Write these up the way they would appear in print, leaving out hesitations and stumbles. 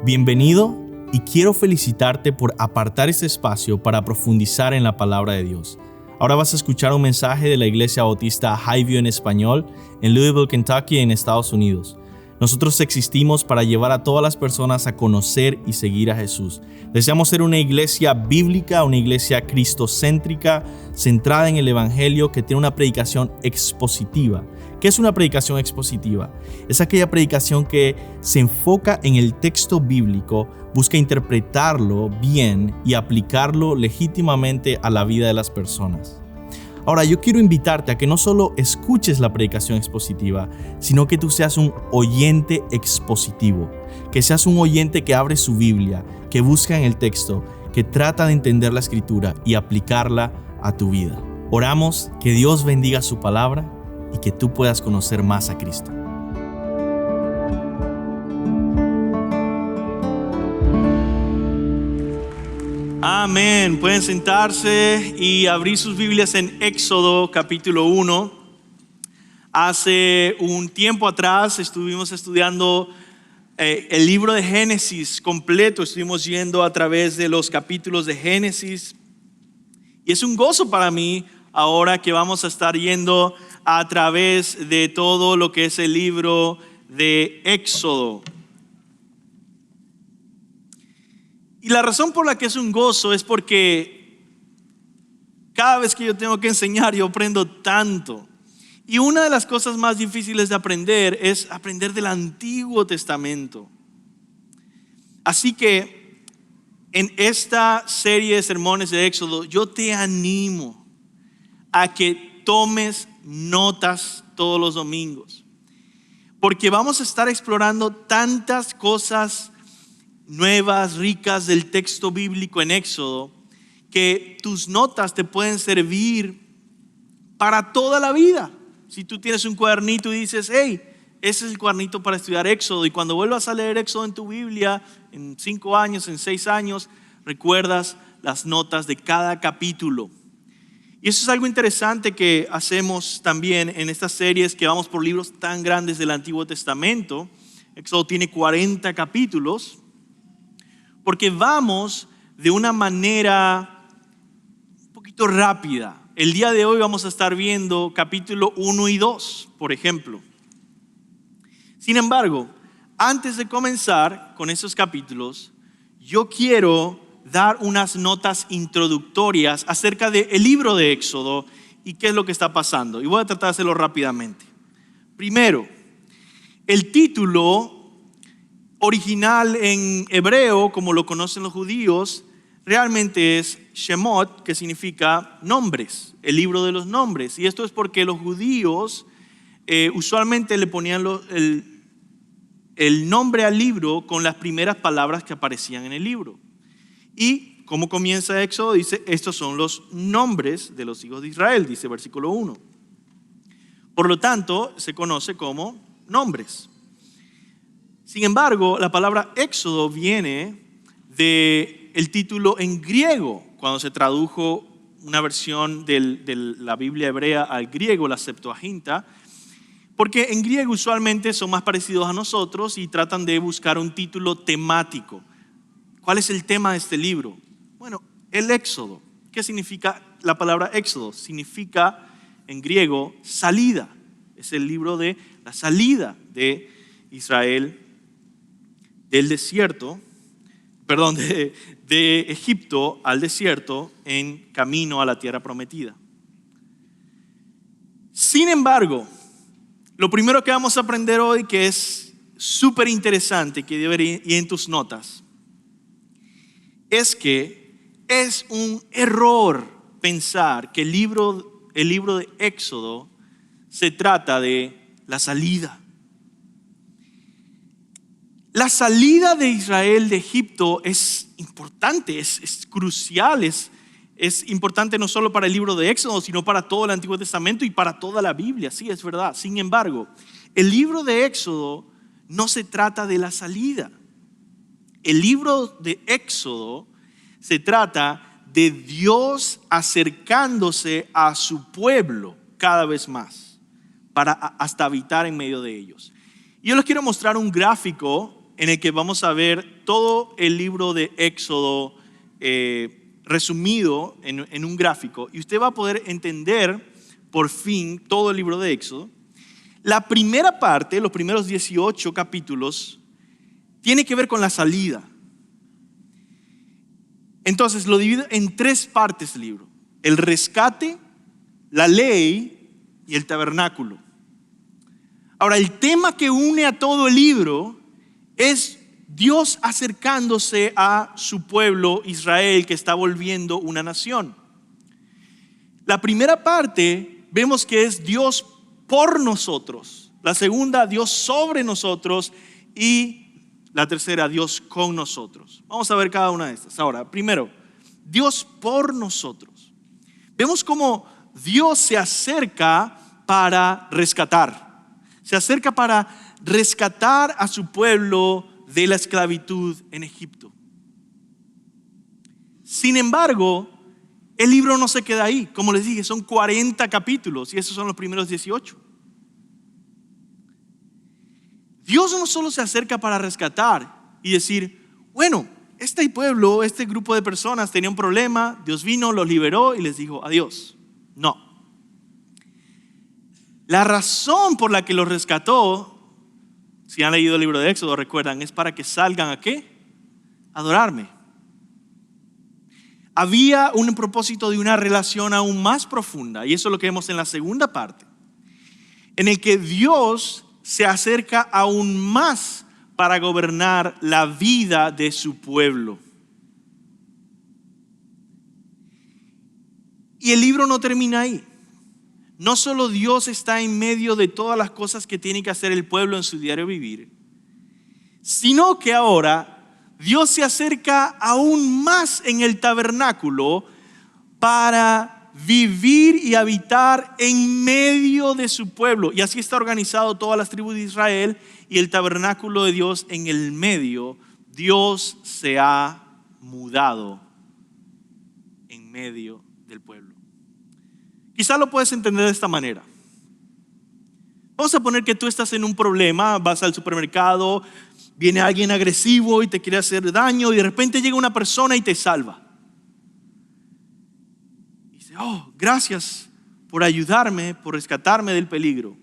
Bienvenido y quiero felicitarte por apartar este espacio para profundizar en la palabra de Dios. Ahora vas a escuchar un mensaje de la Iglesia Bautista Highview en español en Louisville, Kentucky, en Estados Unidos. Nosotros existimos para llevar a todas las personas a conocer y seguir a Jesús. Deseamos ser una iglesia bíblica, una iglesia cristocéntrica, centrada en el Evangelio, que tiene una predicación expositiva. ¿Qué es una predicación expositiva? Es aquella predicación que se enfoca en el texto bíblico, busca interpretarlo bien y aplicarlo legítimamente a la vida de las personas. Ahora, yo quiero invitarte a que no solo escuches la predicación expositiva, sino que tú seas un oyente expositivo, que seas un oyente que abre su Biblia, que busca en el texto, que trata de entender la Escritura y aplicarla a tu vida. Oramos que Dios bendiga su palabra y que tú puedas conocer más a Cristo. Amén. Pueden sentarse y abrir sus Biblias en Éxodo capítulo 1. Hace un tiempo atrás estuvimos estudiando el libro de Génesis completo. Estuvimos yendo a través de los capítulos de Génesis. Y es un gozo para mí ahora que vamos a estar yendo a través de todo lo que es el libro de Éxodo. Y la razón por la que es un gozo es porque cada vez que yo tengo que enseñar, yo aprendo tanto. Y una de las cosas más difíciles de aprender es aprender del Antiguo Testamento. Así que en esta serie de sermones de Éxodo, yo te animo a que tomes notas todos los domingos. Porque vamos a estar explorando tantas cosas nuevas, ricas del texto bíblico en Éxodo, que tus notas te pueden servir para toda la vida. Si tú tienes un cuadernito y dices, hey, ese es el cuadernito para estudiar Éxodo, y cuando vuelvas a leer Éxodo en tu Biblia, en 5 años, en 6 años, recuerdas las notas de cada capítulo. Y eso es algo interesante que hacemos también en estas series que vamos por libros tan grandes del Antiguo Testamento. Éxodo tiene 40 capítulos. Porque vamos de una manera un poquito rápida. El día de hoy vamos a estar viendo capítulo 1 y 2, por ejemplo. Sin embargo, antes de comenzar con esos capítulos, yo quiero dar unas notas introductorias acerca del libro de Éxodo y qué es lo que está pasando. Y voy a tratar de hacerlo rápidamente. Primero, el título original en hebreo, como lo conocen los judíos, realmente es Shemot, que significa nombres, el libro de los nombres. Y esto es porque los judíos usualmente le ponían el nombre al libro con las primeras palabras que aparecían en el libro. Y como comienza Éxodo, dice, estos son los nombres de los hijos de Israel, dice versículo 1. Por lo tanto, se conoce como nombres. Sin embargo, la palabra Éxodo viene del título en griego, cuando se tradujo una versión de la Biblia hebrea al griego, la Septuaginta, porque en griego usualmente son más parecidos a nosotros y tratan de buscar un título temático. ¿Cuál es el tema de este libro? Bueno, el Éxodo. ¿Qué significa la palabra Éxodo? Significa en griego salida. Es el libro de la salida de Israel del desierto, de Egipto al desierto en camino a la tierra prometida. Sin embargo, lo primero que vamos a aprender hoy, que es súper interesante, que debería ir en tus notas, es que es un error pensar que el libro de Éxodo se trata de la salida. La salida de Israel de Egipto es importante, es crucial, es importante no solo para el libro de Éxodo, sino para todo el Antiguo Testamento y para toda la Biblia, sí, es verdad. Sin embargo, el libro de Éxodo no se trata de la salida. El libro de Éxodo se trata de Dios acercándose a su pueblo cada vez más, hasta habitar en medio de ellos. Y yo les quiero mostrar un gráfico en el que vamos a ver todo el libro de Éxodo resumido en un gráfico, y usted va a poder entender por fin todo el libro de Éxodo. La primera parte, los primeros 18 capítulos, tiene que ver con la salida. Entonces lo divido en 3 partes el libro: el rescate, la ley y el tabernáculo. Ahora, el tema que une a todo el libro es Dios acercándose a su pueblo Israel, que está volviendo una nación. La primera parte vemos que es Dios por nosotros. La segunda, Dios sobre nosotros. Y la tercera, Dios con nosotros. Vamos a ver cada una de estas. Ahora, primero, Dios por nosotros. Vemos cómo Dios se acerca para rescatar. Se acerca para rescatar a su pueblo de la esclavitud en Egipto. Sin embargo, el libro no se queda ahí. Como les dije, son 40 capítulos y esos son los primeros 18. Dios no solo se acerca para rescatar y decir, bueno, este pueblo, este grupo de personas tenía un problema, Dios vino, los liberó y les dijo adiós. No. La razón por la que los rescató, si han leído el libro de Éxodo, recuerdan, es para que salgan ¿a qué? A adorarme. Había un propósito de una relación aún más profunda, y eso es lo que vemos en la segunda parte, en el que Dios se acerca aún más para gobernar la vida de su pueblo. Y el libro no termina ahí. No solo Dios está en medio de todas las cosas que tiene que hacer el pueblo en su diario vivir, sino que ahora Dios se acerca aún más en el tabernáculo para vivir y habitar en medio de su pueblo. Y así está organizado todas las tribus de Israel y el tabernáculo de Dios en el medio. Dios se ha mudado en medio del pueblo. Quizá lo puedes entender de esta manera. Vamos a poner que tú estás en un problema, vas al supermercado, viene alguien agresivo y te quiere hacer daño y de repente llega una persona y te salva. Y dice, oh, gracias por ayudarme, por rescatarme del peligro.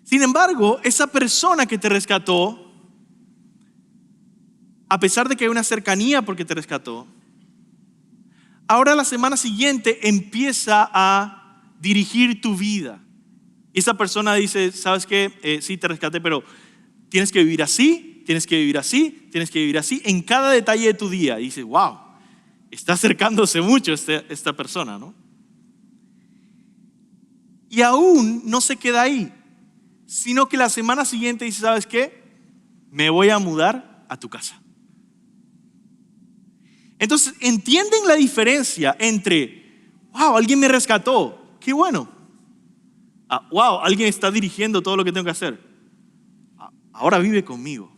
Sin embargo, esa persona que te rescató, a pesar de que hay una cercanía porque te rescató, ahora la semana siguiente empieza a dirigir tu vida. Y esa persona dice, ¿sabes qué? Sí, te rescaté, pero tienes que vivir así, tienes que vivir así, tienes que vivir así, en cada detalle de tu día. Y dices, wow, está acercándose mucho esta persona, ¿no? Y aún no se queda ahí, sino que la semana siguiente dice, ¿sabes qué? Me voy a mudar a tu casa. Entonces, ¿entienden la diferencia entre, wow, alguien me rescató, qué bueno? Wow, alguien está dirigiendo todo lo que tengo que hacer. Ahora vive conmigo.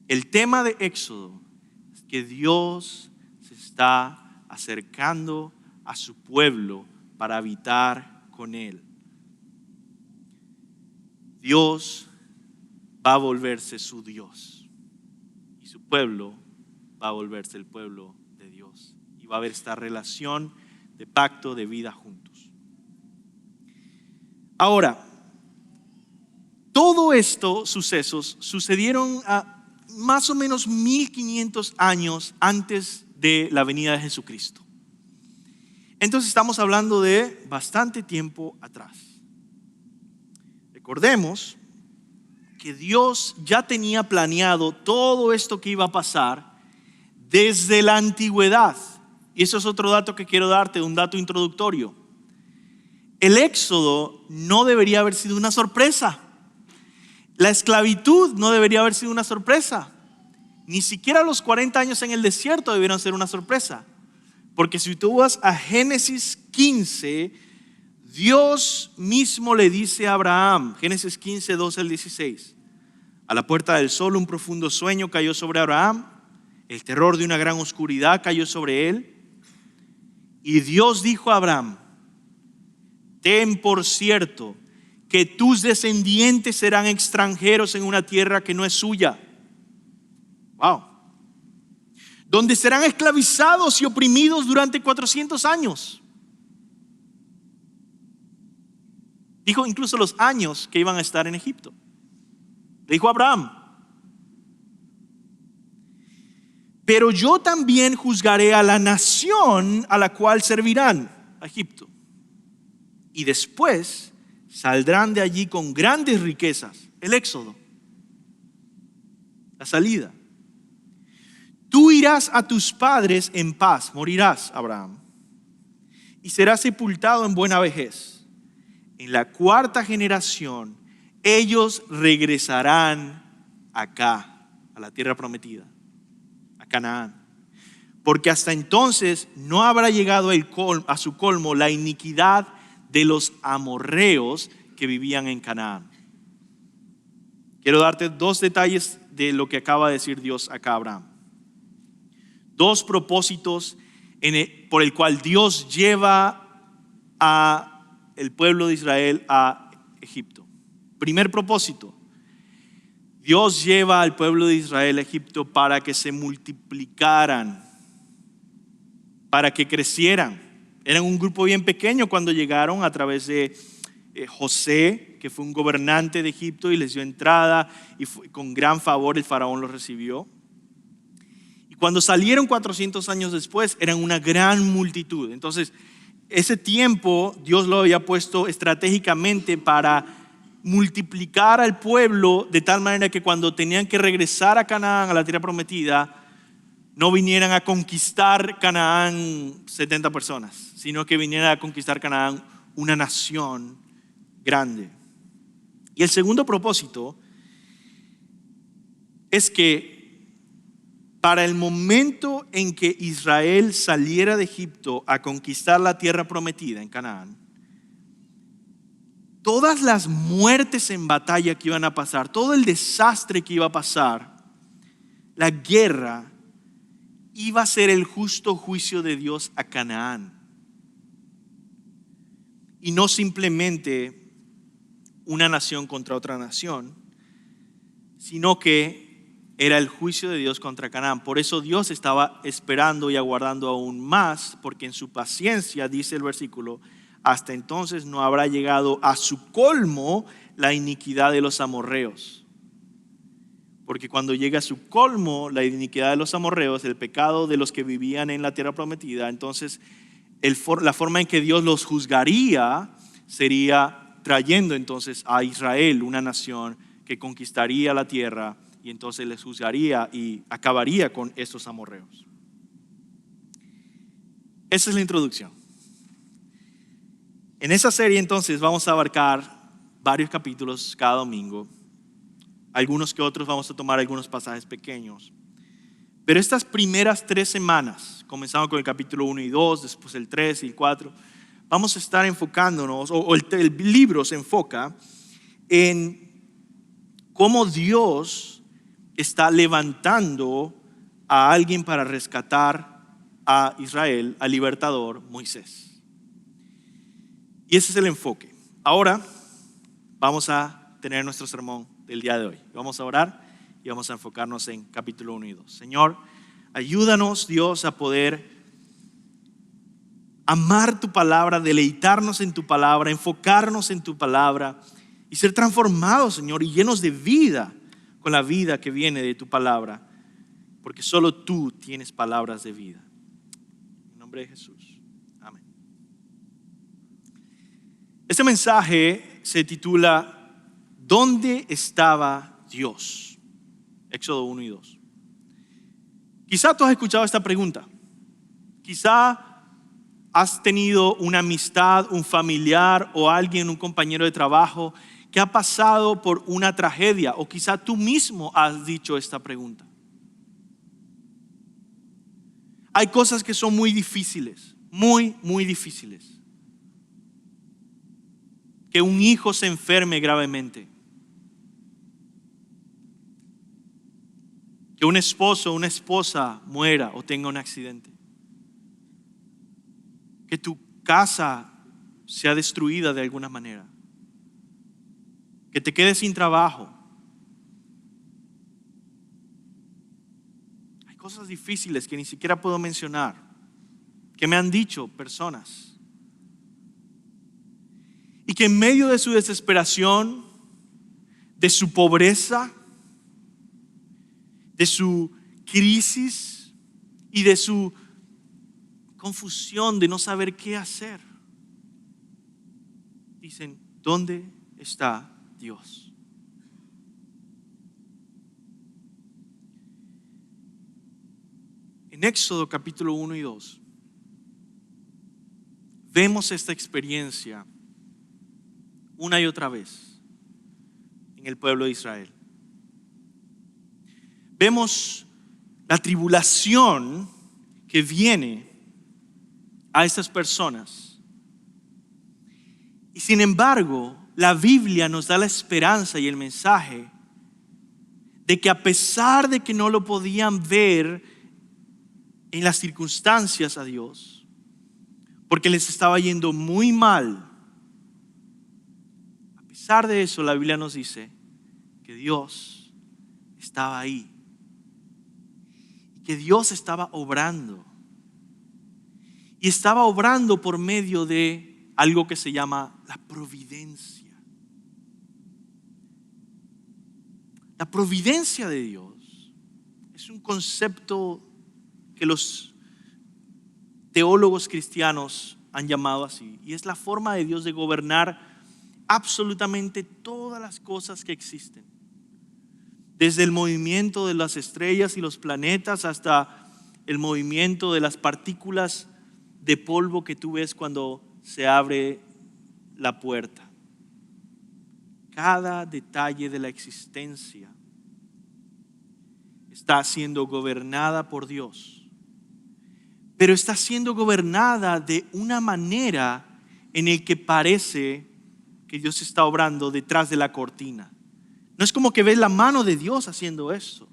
El tema de Éxodo es que Dios se está acercando a su pueblo para habitar con él. Dios va a volverse su Dios. Su pueblo va a volverse el pueblo de Dios. Y va a haber esta relación de pacto de vida juntos. Ahora, todos estos sucesos sucedieron a más o menos 1500 años antes de la venida de Jesucristo. Entonces estamos hablando de bastante tiempo atrás. Recordemos que Dios ya tenía planeado todo esto que iba a pasar desde la antigüedad. Y eso es otro dato que quiero darte, un dato introductorio. El éxodo no debería haber sido una sorpresa. La esclavitud no debería haber sido una sorpresa. Ni siquiera los 40 años en el desierto debieron ser una sorpresa. Porque si tú vas a Génesis 15, Dios mismo le dice a Abraham, Génesis 15, 12 al 16, a la puerta del sol un profundo sueño cayó sobre Abraham, el terror de una gran oscuridad cayó sobre él, y Dios dijo a Abraham, ten por cierto que tus descendientes serán extranjeros en una tierra que no es suya. Wow. Donde serán esclavizados y oprimidos durante 400 años. Dijo incluso los años que iban a estar en Egipto. Le dijo a Abraham: pero yo también juzgaré a la nación a la cual servirán, a Egipto. Y después saldrán de allí con grandes riquezas. El éxodo, la salida. Tú irás a tus padres en paz, morirás, Abraham, y serás sepultado en buena vejez. En la cuarta generación, ellos regresarán acá, a la tierra prometida, a Canaán. Porque hasta entonces no habrá llegado a su colmo la iniquidad de los amorreos que vivían en Canaán. Quiero darte dos detalles de lo que acaba de decir Dios acá a Abraham. Dos propósitos por el cual Dios lleva a el pueblo de Israel a Egipto. Primer propósito: Dios lleva al pueblo de Israel a Egipto para que se multiplicaran, para que crecieran. Eran un grupo bien pequeño cuando llegaron a través de José, que fue un gobernante de Egipto y les dio entrada, y con gran favor el faraón los recibió. Y cuando salieron 400 años después, eran una gran multitud. Entonces, ese tiempo Dios lo había puesto estratégicamente para multiplicar al pueblo de tal manera que cuando tenían que regresar a Canaán, a la tierra prometida, no vinieran a conquistar Canaán 70 personas, sino que vinieran a conquistar Canaán una nación grande. Y el segundo propósito es que para el momento en que Israel saliera de Egipto a conquistar la tierra prometida en Canaán, todas las muertes en batalla que iban a pasar, todo el desastre que iba a pasar, la guerra, iba a ser el justo juicio de Dios a Canaán. Y no simplemente una nación contra otra nación, sino que era el juicio de Dios contra Canaán. Por eso Dios estaba esperando y aguardando aún más, porque en su paciencia, dice el versículo, hasta entonces no habrá llegado a su colmo la iniquidad de los amorreos. Porque cuando llega a su colmo la iniquidad de los amorreos, el pecado de los que vivían en la tierra prometida, entonces la forma en que Dios los juzgaría sería trayendo entonces a Israel, una nación que conquistaría la tierra, y entonces les juzgaría y acabaría con estos amorreos. Esa es la introducción. En esa serie entonces vamos a abarcar varios capítulos cada domingo. Algunos que otros vamos a tomar algunos pasajes pequeños. Pero estas primeras 3 semanas, comenzando con el capítulo 1 y 2, después el 3 y el 4, vamos a estar enfocándonos, o el libro se enfoca en cómo Dios está levantando a alguien para rescatar a Israel, al libertador Moisés. Y ese es el enfoque. Ahora vamos a tener nuestro sermón del día de hoy. Vamos a orar y vamos a enfocarnos en capítulo 1 y 2. Señor, ayúdanos, Dios, a poder amar tu palabra, deleitarnos en tu palabra, enfocarnos en tu palabra y ser transformados, Señor, y llenos de vida con la vida que viene de tu palabra, porque solo tú tienes palabras de vida. En nombre de Jesús, amén. Este mensaje se titula ¿Dónde estaba Dios? Éxodo 1 y 2. Quizá tú has escuchado esta pregunta. Quizá has tenido una amistad, un familiar o alguien, un compañero de trabajo que ha pasado por una tragedia, o quizá tú mismo has dicho esta pregunta. Hay cosas que son muy difíciles, muy, muy difíciles. Que un hijo se enferme gravemente. Que un esposo o una esposa muera o tenga un accidente. Que tu casa sea destruida de alguna manera. que te quedes sin trabajo. Hay cosas difíciles que ni siquiera puedo mencionar, que me han dicho personas. Y que en medio de su desesperación, de su pobreza, de su crisis y de su confusión de no saber qué hacer, dicen, ¿dónde está Dios? En Éxodo capítulo 1 y 2 vemos esta experiencia una y otra vez en el pueblo de Israel. Vemos la tribulación que viene a estas personas. Y sin embargo, la Biblia nos da la esperanza y el mensaje de que a pesar de que no lo podían ver en las circunstancias a Dios, porque les estaba yendo muy mal, a pesar de eso, la Biblia nos dice que Dios estaba ahí, que Dios estaba obrando. Y estaba obrando por medio de algo que se llama la providencia. La providencia de Dios es un concepto que los teólogos cristianos han llamado así. Y es la forma de Dios de gobernar absolutamente todas las cosas que existen. Desde el movimiento de las estrellas y los planetas hasta el movimiento de las partículas de polvo que tú ves cuando se abre la puerta. Cada detalle de la existencia está siendo gobernada por Dios, pero está siendo gobernada de una manera en el que parece que Dios está obrando detrás de la cortina. No es como que ves la mano de Dios haciendo eso.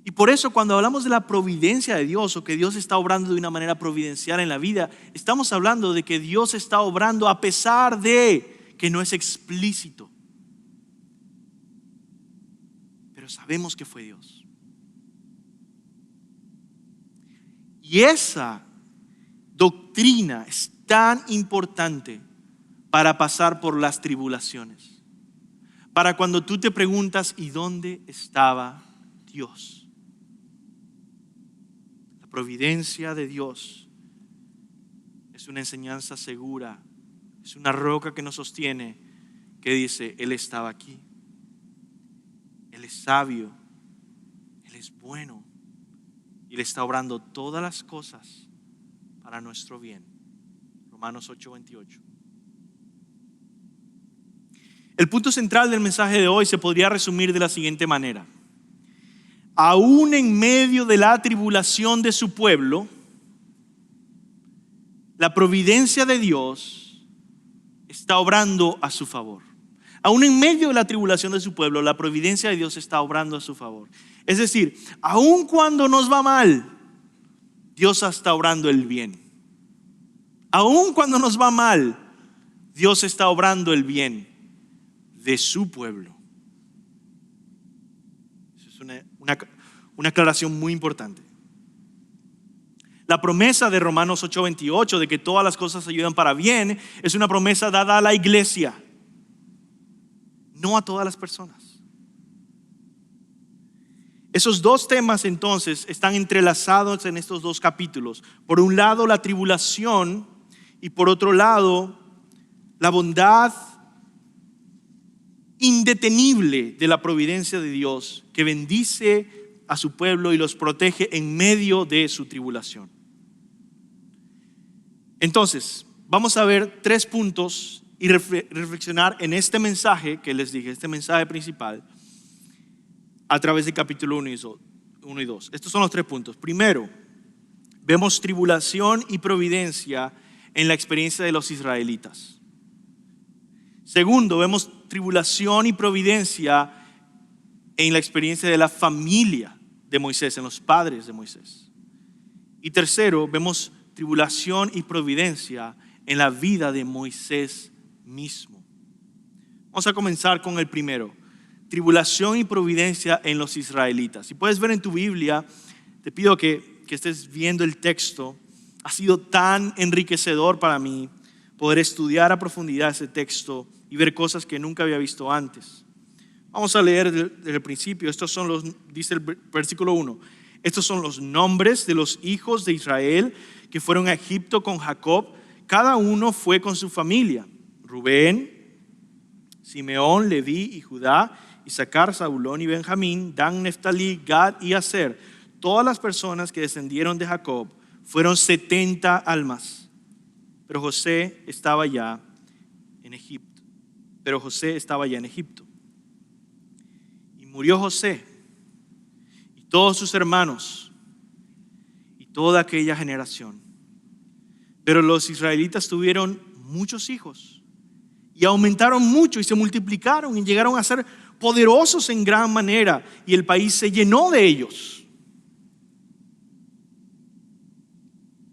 Y por eso cuando hablamos de la providencia de Dios o que Dios está obrando de una manera providencial en la vida, estamos hablando de que Dios está obrando a pesar de que no es explícito. Pero sabemos que fue Dios. Y esa doctrina es tan importante para pasar por las tribulaciones. Para cuando tú te preguntas, ¿y dónde estaba Dios? La providencia de Dios es una enseñanza segura, es una roca que nos sostiene, que dice, Él estaba aquí, Él es sabio, Él es bueno y Él está obrando todas las cosas para nuestro bien. Romanos 8:28. El punto central del mensaje de hoy se podría resumir de la siguiente manera: aún en medio de la tribulación de su pueblo, la providencia de Dios está obrando a su favor. Aún en medio de la tribulación de su pueblo, la providencia de Dios está obrando a su favor. Es decir, aún cuando nos va mal, Dios está obrando el bien. Aún cuando nos va mal, Dios está obrando el bien de su pueblo. Eso es una aclaración muy importante. La promesa de Romanos 8:28 de que todas las cosas ayudan para bien es una promesa dada a la iglesia, no a todas las personas. Esos dos temas entonces están entrelazados en estos dos capítulos. Por un lado la tribulación y por otro lado la bondad indetenible de la providencia de Dios que bendice a su pueblo y los protege en medio de su tribulación. Entonces, vamos a ver 3 puntos y reflexionar en este mensaje que les dije, este mensaje principal, a través del capítulo 1 y 2. Estos son los 3 puntos. Primero, vemos tribulación y providencia en la experiencia de los israelitas. Segundo, vemos tribulación y providencia en la experiencia de la familia de Moisés, en los padres de Moisés. Y tercero, vemos tribulación y providencia en la vida de Moisés mismo. Vamos a comenzar con el primero. Tribulación y providencia en los israelitas. Si puedes ver en tu Biblia, te pido que estés viendo el texto. Ha sido tan enriquecedor para mí poder estudiar a profundidad ese texto y ver cosas que nunca había visto antes. Vamos a leer desde el principio. Dice el versículo 1. Estos son los nombres de los hijos de Israel que fueron a Egipto con Jacob. Cada uno fue con su familia. Rubén, Simeón, Leví y Judá, Isaacar, Zabulón y Benjamín, Dan, Neftalí, Gad y Aser. Todas las personas que descendieron de Jacob fueron 70 almas. Pero José estaba ya en Egipto. Y murió José y todos sus hermanos y toda aquella generación. Pero los israelitas tuvieron muchos hijos y aumentaron mucho y se multiplicaron y llegaron a ser poderosos en gran manera, y el país se llenó de ellos.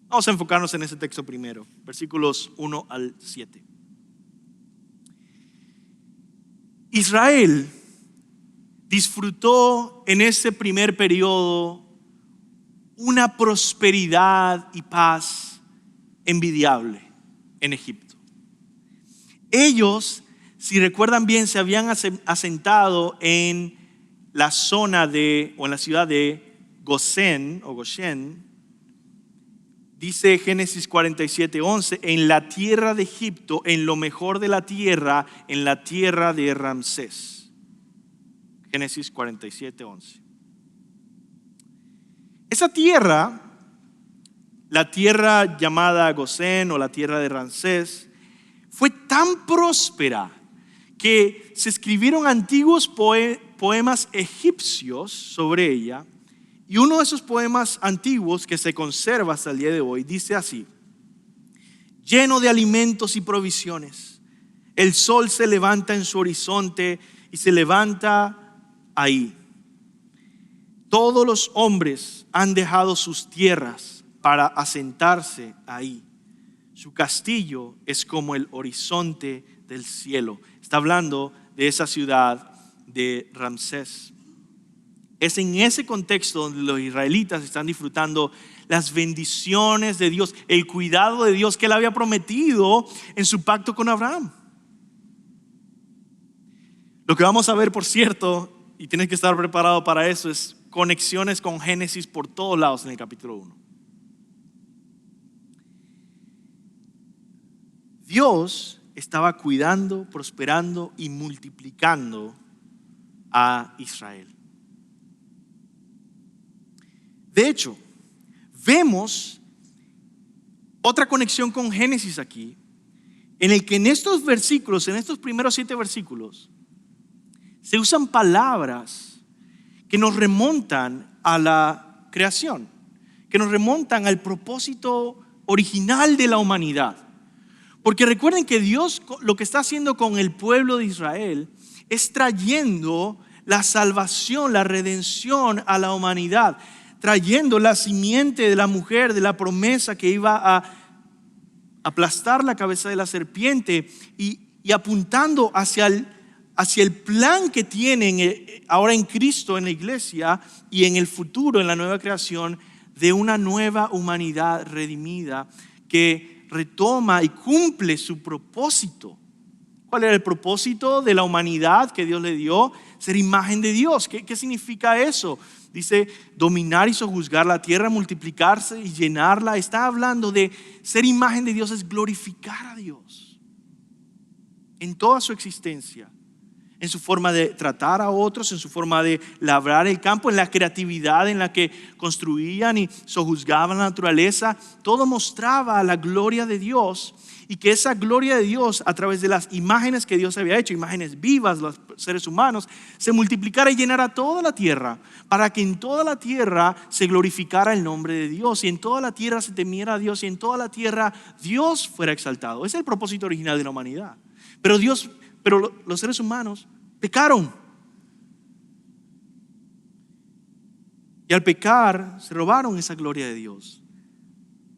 Vamos a enfocarnos en ese texto primero, versículos 1 al 7. Israel disfrutó en ese primer periodo una prosperidad y paz envidiable en Egipto. Ellos, si recuerdan bien, se habían asentado en la zona o en la ciudad de Gosén o Goshen. Dice Génesis 47:11, en la tierra de Egipto, en lo mejor de la tierra, en la tierra de Ramsés. Génesis 47:11. Esa tierra, la tierra llamada Gosén o la tierra de Ramsés, fue tan próspera que se escribieron antiguos poemas egipcios sobre ella. Y uno de esos poemas antiguos que se conserva hasta el día de hoy dice así: lleno de alimentos y provisiones, el sol se levanta en su horizonte y se levanta ahí. Todos los hombres han dejado sus tierras para asentarse ahí. Su castillo es como el horizonte del cielo. Está hablando de esa ciudad de Ramsés. Es en ese contexto donde los israelitas están disfrutando las bendiciones de Dios, el cuidado de Dios que Él había prometido en su pacto con Abraham. Lo que vamos a ver, por cierto, y tienes que estar preparado para eso, es conexiones con Génesis por todos lados en el capítulo 1. Dios estaba cuidando, prosperando y multiplicando a Israel. De hecho, vemos otra conexión con Génesis aquí, en el que en estos versículos, en estos primeros 7 versículos, se usan palabras que nos remontan a la creación, que nos remontan al propósito original de la humanidad. Porque recuerden que Dios lo que está haciendo con el pueblo de Israel es trayendo la salvación, la redención a la humanidad, trayendo la simiente de la mujer, de la promesa que iba a aplastar la cabeza de la serpiente y apuntando hacia el plan que tienen ahora en Cristo, en la iglesia y en el futuro, en la nueva creación, de una nueva humanidad redimida que retoma y cumple su propósito. ¿Cuál era el propósito de la humanidad que Dios le dio? Ser imagen de Dios. ¿Qué significa eso? Dice dominar y sojuzgar la tierra, multiplicarse y llenarla. Está hablando de ser imagen de Dios, es glorificar a Dios en toda su existencia, en su forma de tratar a otros, en su forma de labrar el campo, en la creatividad en la que construían y sojuzgaban la naturaleza. Todo mostraba la gloria de Dios, y que esa gloria de Dios, a través de las imágenes que Dios había hecho, imágenes vivas, los seres humanos, se multiplicara y llenara toda la tierra, para que en toda la tierra se glorificara el nombre de Dios, y en toda la tierra se temiera a Dios, y en toda la tierra Dios fuera exaltado. Ese es el propósito original de la humanidad. Pero los seres humanos pecaron. Y al pecar se robaron esa gloria de Dios.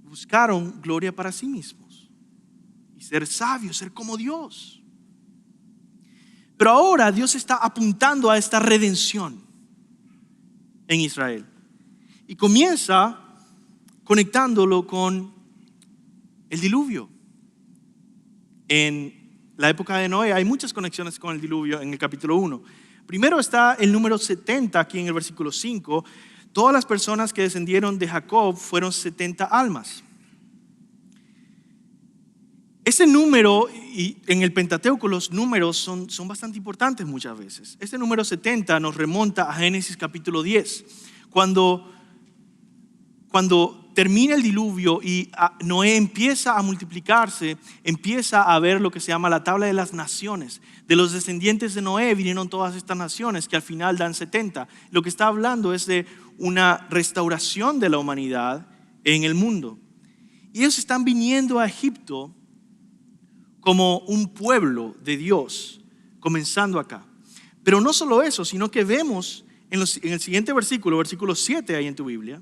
Buscaron gloria para sí mismos y ser sabios, ser como Dios. Pero ahora Dios está apuntando a esta redención en Israel. Y comienza conectándolo con el diluvio. En la época de Noé hay muchas conexiones con el diluvio en el capítulo 1. Primero está el número 70 aquí en el versículo 5. Todas las personas que descendieron de Jacob fueron 70 almas. Ese número, y en el Pentateuco los números son bastante importantes muchas veces. Este número 70 nos remonta a Génesis capítulo 10. Cuando termina el diluvio y Noé empieza a multiplicarse, empieza a ver lo que se llama la tabla de las naciones. De los descendientes de Noé vinieron todas estas naciones que al final dan 70. Lo que está hablando es de una restauración de la humanidad en el mundo. Y ellos están viniendo a Egipto como un pueblo de Dios, comenzando acá. Pero no solo eso, sino que vemos en el siguiente versículo 7 ahí en tu Biblia,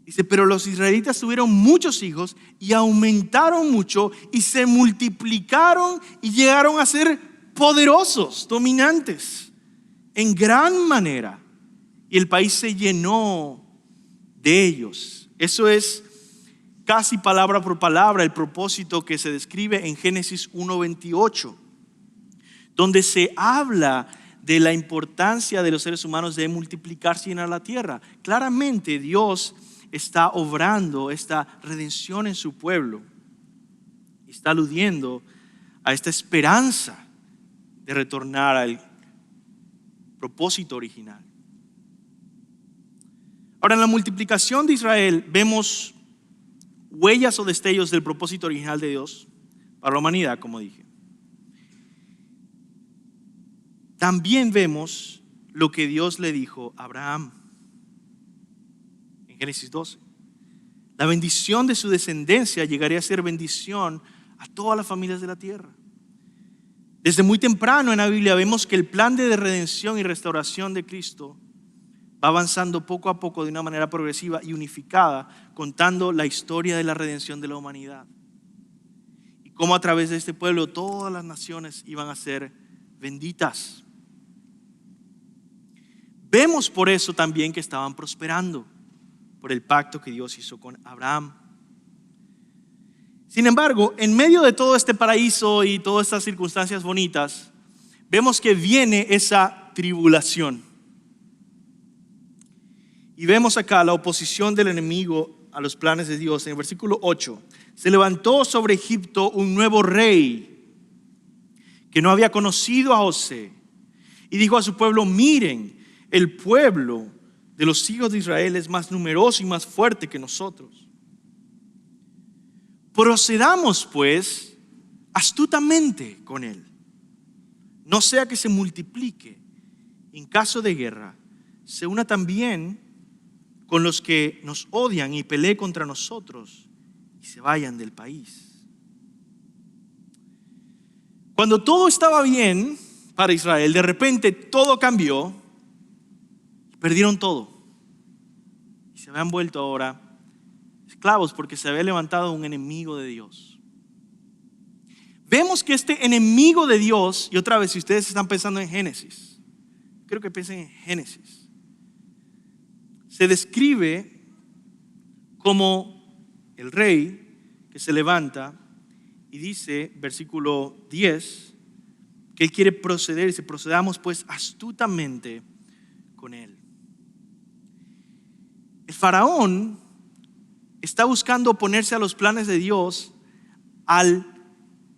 dice, pero los israelitas tuvieron muchos hijos y aumentaron mucho y se multiplicaron y llegaron a ser poderosos, dominantes, en gran manera. Y el país se llenó de ellos. Eso es casi palabra por palabra el propósito que se describe en Génesis 1:28, donde se habla de la importancia de los seres humanos de multiplicarse y llenar la tierra. Claramente Dios está obrando esta redención en su pueblo. Está aludiendo a esta esperanza de retornar al propósito original. Ahora, en la multiplicación de Israel vemos huellas o destellos del propósito original de Dios para la humanidad, como dije. También vemos lo que Dios le dijo a Abraham en Génesis 12. La bendición de su descendencia llegaría a ser bendición a todas las familias de la tierra. Desde muy temprano en la Biblia vemos que el plan de redención y restauración de Cristo va avanzando poco a poco de una manera progresiva y unificada, contando la historia de la redención de la humanidad. Y cómo a través de este pueblo todas las naciones iban a ser benditas. Vemos por eso también que estaban prosperando, por el pacto que Dios hizo con Abraham. Sin embargo, en medio de todo este paraíso y todas estas circunstancias bonitas, vemos que viene esa tribulación. Y vemos acá la oposición del enemigo a los planes de Dios. En el versículo 8, se levantó sobre Egipto un nuevo rey que no había conocido a José. Y dijo a su pueblo, miren, el pueblo de los hijos de Israel es más numeroso y más fuerte que nosotros. Procedamos pues astutamente con él, no sea que se multiplique, en caso de guerra se una también con los que nos odian y pelee contra nosotros y se vayan del país. Cuando todo estaba bien para Israel, de repente todo cambió y perdieron todo. Y se habían vuelto ahora esclavos porque se había levantado un enemigo de Dios. Vemos que este enemigo de Dios, y otra vez si ustedes están pensando en Génesis, creo que piensen en Génesis, se describe como el rey que se levanta y dice, versículo 10, que él quiere proceder, dice, procedamos pues astutamente con él. El faraón está buscando oponerse a los planes de Dios al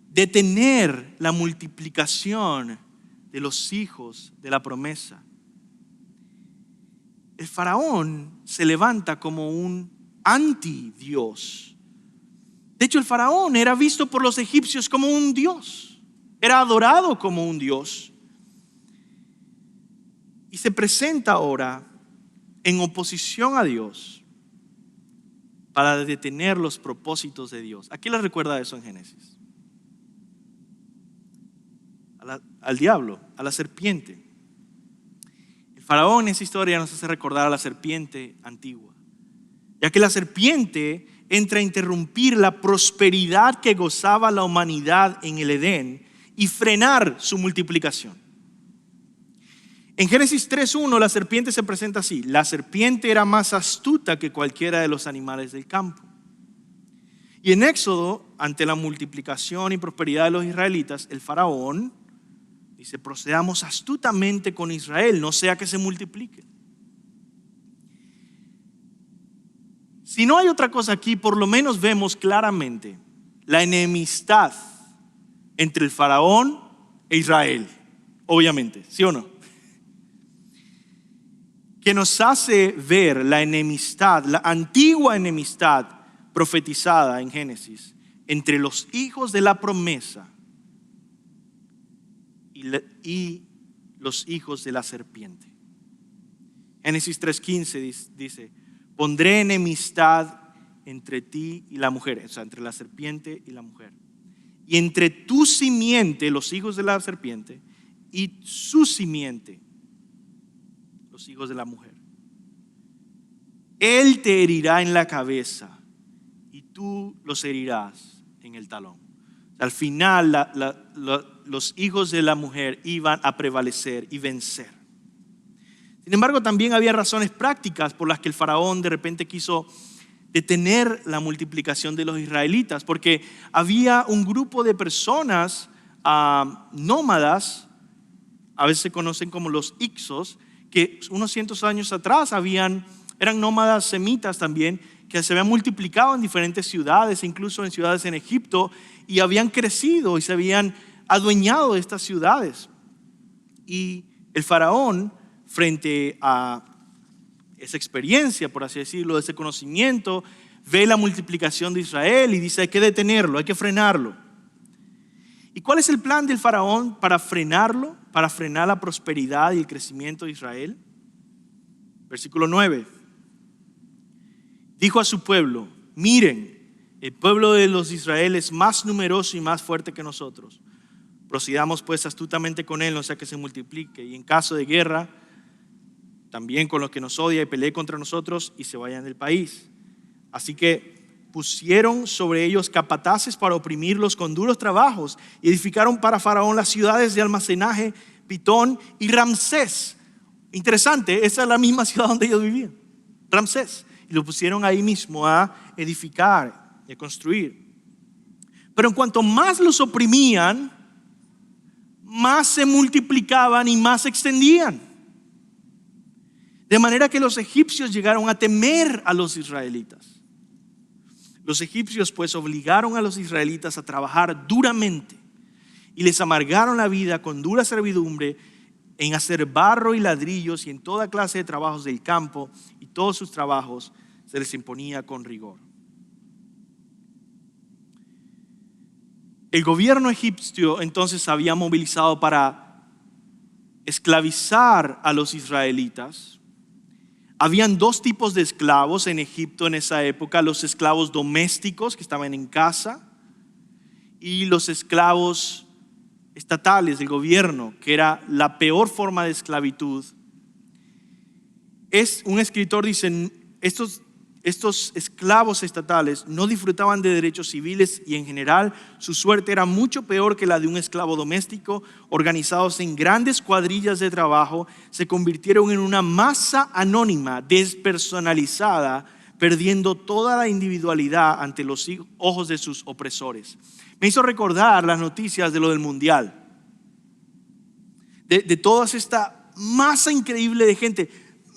detener la multiplicación de los hijos de la promesa. El faraón se levanta como un anti-Dios. De hecho, el faraón era visto por los egipcios como un dios. Era adorado como un dios. Y se presenta ahora en oposición a Dios para detener los propósitos de Dios. ¿A qué les recuerda eso en Génesis? Al diablo, a la serpiente. El faraón en esa historia nos hace recordar a la serpiente antigua, ya que la serpiente entra a interrumpir la prosperidad que gozaba la humanidad en el Edén y frenar su multiplicación. En Génesis 3:1 la serpiente se presenta así: la serpiente era más astuta que cualquiera de los animales del campo. Y en Éxodo, ante la multiplicación y prosperidad de los israelitas, el faraón dice: procedamos astutamente con Israel, no sea que se multiplique. Si no hay otra cosa aquí, por lo menos vemos claramente la enemistad entre el faraón e Israel, obviamente, ¿sí o no? Que nos hace ver la enemistad, la antigua enemistad profetizada en Génesis entre los hijos de la promesa y los hijos de la serpiente. Génesis 3:15 dice: pondré enemistad entre ti y la mujer, o sea, entre la serpiente y la mujer, y entre tu simiente, los hijos de la serpiente, y su simiente, los hijos de la mujer. Él te herirá en la cabeza y tú los herirás en el talón. Al final los hijos de la mujer iban a prevalecer y vencer. Sin embargo, también había razones prácticas por las que el faraón de repente quiso detener la multiplicación de los israelitas, porque había un grupo de personas nómadas, a veces se conocen como los Hicsos, que unos cientos años atrás eran nómadas semitas también, que se habían multiplicado en diferentes ciudades, incluso en ciudades en Egipto, y habían crecido y se habían adueñado de estas ciudades. Y el faraón, frente a esa experiencia, por así decirlo, de ese conocimiento, ve la multiplicación de Israel y dice: hay que detenerlo, hay que frenarlo. ¿Y cuál es el plan del faraón para frenarlo? Para frenar la prosperidad y el crecimiento de Israel. Versículo 9. Dijo a su pueblo: miren, el pueblo de los Israel es más numeroso y más fuerte que nosotros. Procedamos pues astutamente con él, no sea que se multiplique, y en caso de guerra, también con los que nos odia, y pelee contra nosotros y se vayan del país. Así que pusieron sobre ellos capataces para oprimirlos con duros trabajos, y edificaron para Faraón las ciudades de almacenaje, Pitón y Ramsés. Interesante, esa es la misma ciudad donde ellos vivían, Ramsés. Y lo pusieron ahí mismo a edificar y a construir. Pero en cuanto más los oprimían, más se multiplicaban y más se extendían. De manera que los egipcios llegaron a temer a los israelitas. Los egipcios pues obligaron a los israelitas a trabajar duramente y les amargaron la vida con dura servidumbre en hacer barro y ladrillos y en toda clase de trabajos del campo, y todos sus trabajos se les imponía con rigor. El gobierno egipcio entonces había movilizado para esclavizar a los israelitas. Habían dos tipos de esclavos en Egipto en esa época: los esclavos domésticos que estaban en casa y los esclavos estatales del gobierno, que era la peor forma de esclavitud. Un escritor dice: estos esclavos estatales no disfrutaban de derechos civiles y en general su suerte era mucho peor que la de un esclavo doméstico. Organizados en grandes cuadrillas de trabajo, se convirtieron en una masa anónima, despersonalizada, perdiendo toda la individualidad ante los ojos de sus opresores. Me hizo recordar las noticias de lo del mundial, de toda esta masa increíble de gente,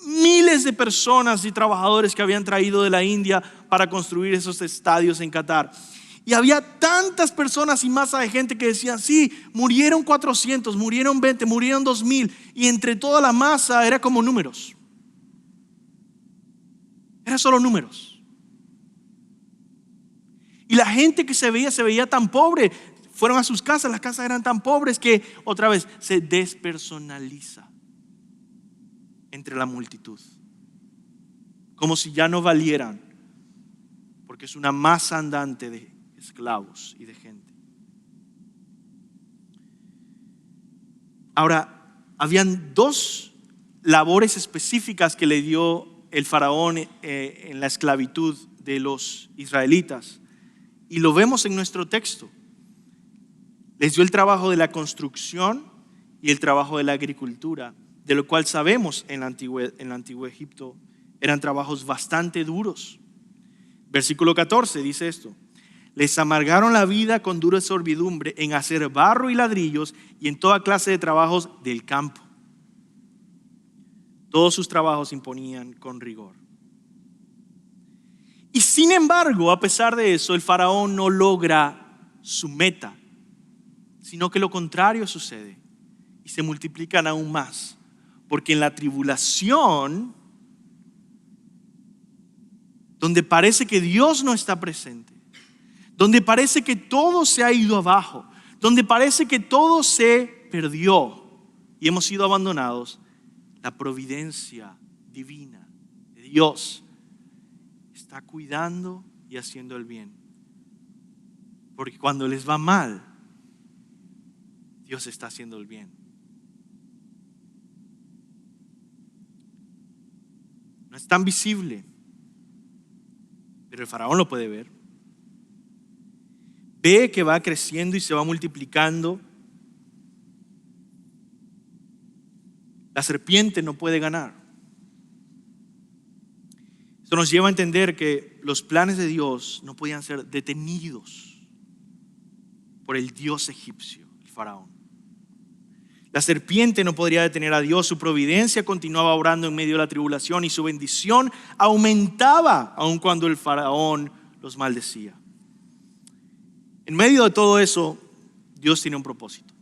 miles de personas y trabajadores que habían traído de la India para construir esos estadios en Qatar. Y había tantas personas y masa de gente que decían: sí, murieron 400, murieron 20, murieron 2000, y entre toda la masa era como números. Era solo números. Y la gente que se veía tan pobre. Fueron a sus casas, las casas eran tan pobres que otra vez se despersonaliza entre la multitud, como si ya no valieran, porque es una masa andante de esclavos y de gente. Ahora, habían dos labores específicas que le dio el faraón en la esclavitud de los israelitas, y lo vemos en nuestro texto. Les dio el trabajo de la construcción y el trabajo de la agricultura, de lo cual sabemos en el antiguo Egipto eran trabajos bastante duros. Versículo 14 dice esto: les amargaron la vida con dura servidumbre en hacer barro y ladrillos y en toda clase de trabajos del campo. Todos sus trabajos imponían con rigor. Y sin embargo, a pesar de eso, el faraón no logra su meta, sino que lo contrario sucede y se multiplican aún más. Porque en la tribulación, donde parece que Dios no está presente, donde parece que todo se ha ido abajo, donde parece que todo se perdió y hemos sido abandonados, la providencia divina de Dios está cuidando y haciendo el bien. Porque cuando les va mal, Dios está haciendo el bien. No es tan visible, pero el faraón lo puede ver. Ve que va creciendo y se va multiplicando. La serpiente no puede ganar. Esto nos lleva a entender que los planes de Dios no podían ser detenidos por el dios egipcio, el faraón. La serpiente no podría detener a Dios. Su providencia continuaba obrando en medio de la tribulación y su bendición aumentaba aun cuando el faraón los maldecía. En medio de todo eso, Dios tiene un propósito.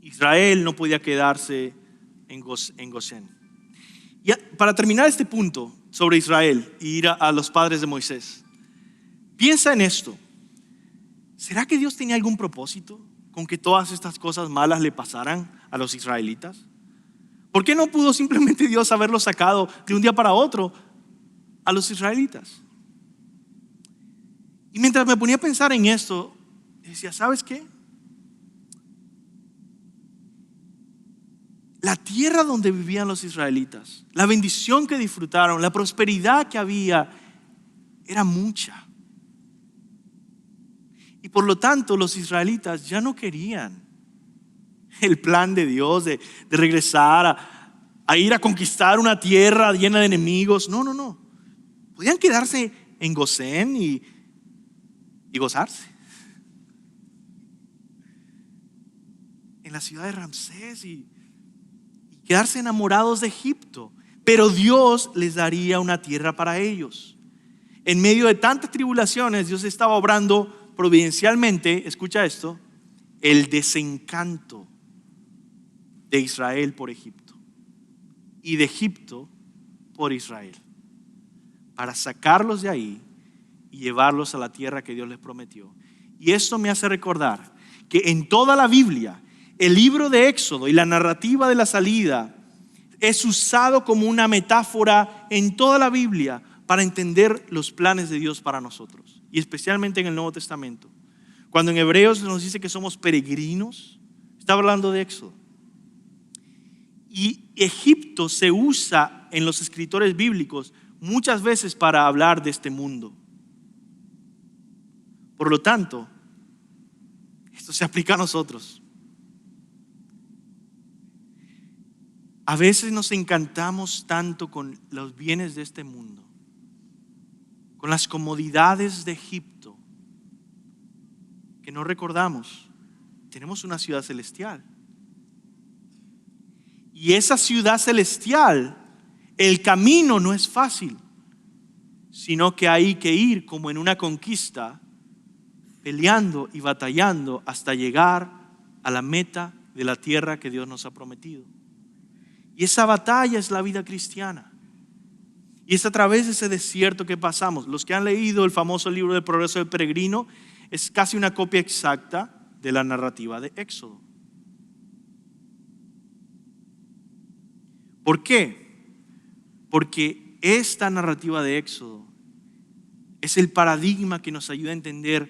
Israel no podía quedarse en Gosén. Y para terminar este punto sobre Israel y ir a los padres de Moisés, piensa en esto. ¿Será que Dios tenía algún propósito con que todas estas cosas malas le pasaran a los israelitas? ¿Por qué no pudo simplemente Dios haberlos sacado de un día para otro a los israelitas? Y mientras me ponía a pensar en esto, decía, ¿sabes qué? La tierra donde vivían los israelitas, la bendición que disfrutaron, la prosperidad que había, era mucha. Y por lo tanto los israelitas ya no querían el plan de Dios de regresar a ir a conquistar una tierra llena de enemigos. No. Podían quedarse en Gosén y gozarse. En la ciudad de Ramsés y quedarse enamorados de Egipto. Pero Dios les daría una tierra para ellos. En medio de tantas tribulaciones, Dios estaba obrando providencialmente, escucha esto, el desencanto de Israel por Egipto y de Egipto por Israel, para sacarlos de ahí y llevarlos a la tierra que Dios les prometió. Y esto me hace recordar que en toda la Biblia, el libro de Éxodo y la narrativa de la salida es usado como una metáfora en toda la Biblia para entender los planes de Dios para nosotros, y especialmente en el Nuevo Testamento. Cuando en Hebreos nos dice que somos peregrinos, está hablando de Éxodo. Y Egipto se usa en los escritores bíblicos muchas veces para hablar de este mundo. Por lo tanto, esto se aplica a nosotros. A veces nos encantamos tanto con los bienes de este mundo, con las comodidades de Egipto, que no recordamos, tenemos una ciudad celestial. Y esa ciudad celestial, el camino no es fácil, sino que hay que ir como en una conquista, peleando y batallando hasta llegar a la meta de la tierra que Dios nos ha prometido. Y esa batalla es la vida cristiana. Y es a través de ese desierto que pasamos. Los que han leído el famoso libro del Progreso del Peregrino, es casi una copia exacta de la narrativa de Éxodo. ¿Por qué? Porque esta narrativa de Éxodo es el paradigma que nos ayuda a entender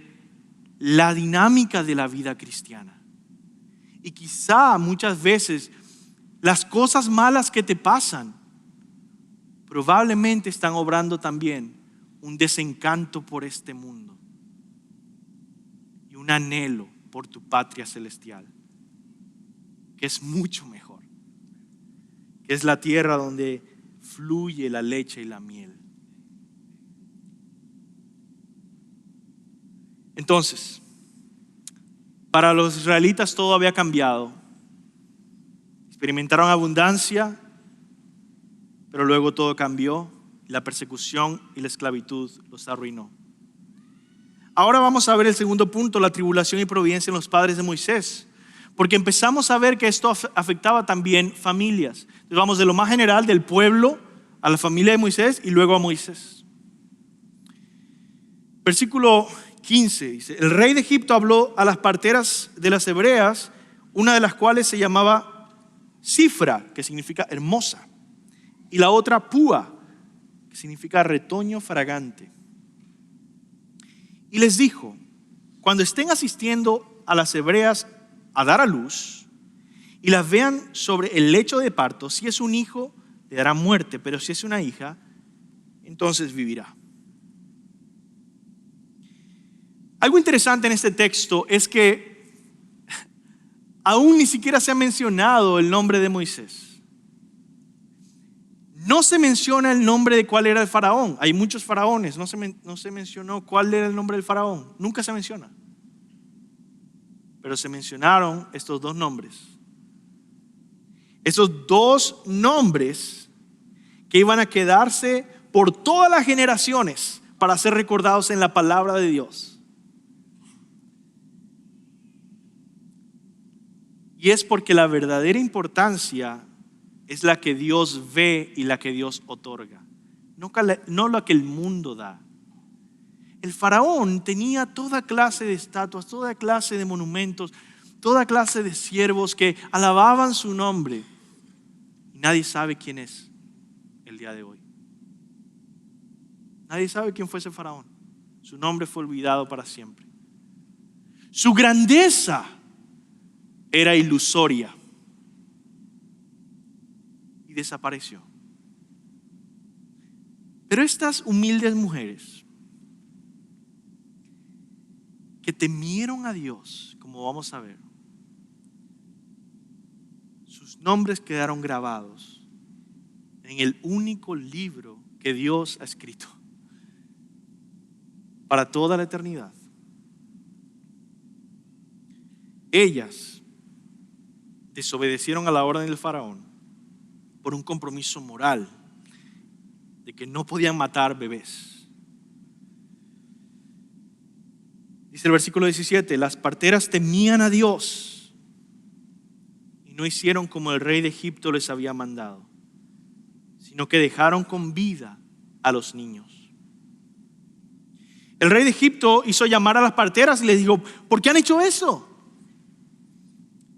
la dinámica de la vida cristiana. Y quizá muchas veces las cosas malas que te pasan probablemente están obrando también un desencanto por este mundo y un anhelo por tu patria celestial, que es mucho mejor, que es la tierra donde fluye la leche y la miel. Entonces, para los israelitas todo había cambiado. Experimentaron abundancia, pero luego todo cambió. La persecución y la esclavitud los arruinó. Ahora vamos a ver el segundo punto, la tribulación y providencia en los padres de Moisés. Porque empezamos a ver que esto afectaba también familias. Entonces vamos de lo más general, del pueblo, a la familia de Moisés y luego a Moisés. Versículo 15 dice: el rey de Egipto habló a las parteras de las hebreas, una de las cuales se llamaba Cifra, que significa hermosa, y la otra Púa, que significa retoño fragante. Y les dijo: cuando estén asistiendo a las hebreas a dar a luz y las vean sobre el lecho de parto, si es un hijo, le dará muerte, pero si es una hija, entonces vivirá. Algo interesante en este texto es que aún ni siquiera se ha mencionado el nombre de Moisés. No se menciona el nombre de cuál era el faraón. Hay muchos faraones, no se mencionó cuál era el nombre del faraón. Nunca se menciona. Pero se mencionaron estos dos nombres. Esos dos nombres que iban a quedarse por todas las generaciones para ser recordados en la palabra de Dios. Y es porque la verdadera importancia es la que Dios ve y la que Dios otorga, no la que el mundo da. El faraón tenía toda clase de estatuas, toda clase de monumentos, toda clase de siervos que alababan su nombre. Y nadie sabe quién es el día de hoy. Nadie sabe quién fue ese faraón. Su nombre fue olvidado para siempre. Su grandeza era ilusoria y desapareció. Pero estas humildes mujeres que temieron a Dios, como vamos a ver, sus nombres quedaron grabados en el único libro que Dios ha escrito para toda la eternidad. Ellas desobedecieron a la orden del faraón por un compromiso moral de que no podían matar bebés. Dice el versículo 17: las parteras temían a Dios y no hicieron como el rey de Egipto les había mandado, sino que dejaron con vida a los niños. El rey de Egipto hizo llamar a las parteras y les dijo: ¿por qué han hecho eso?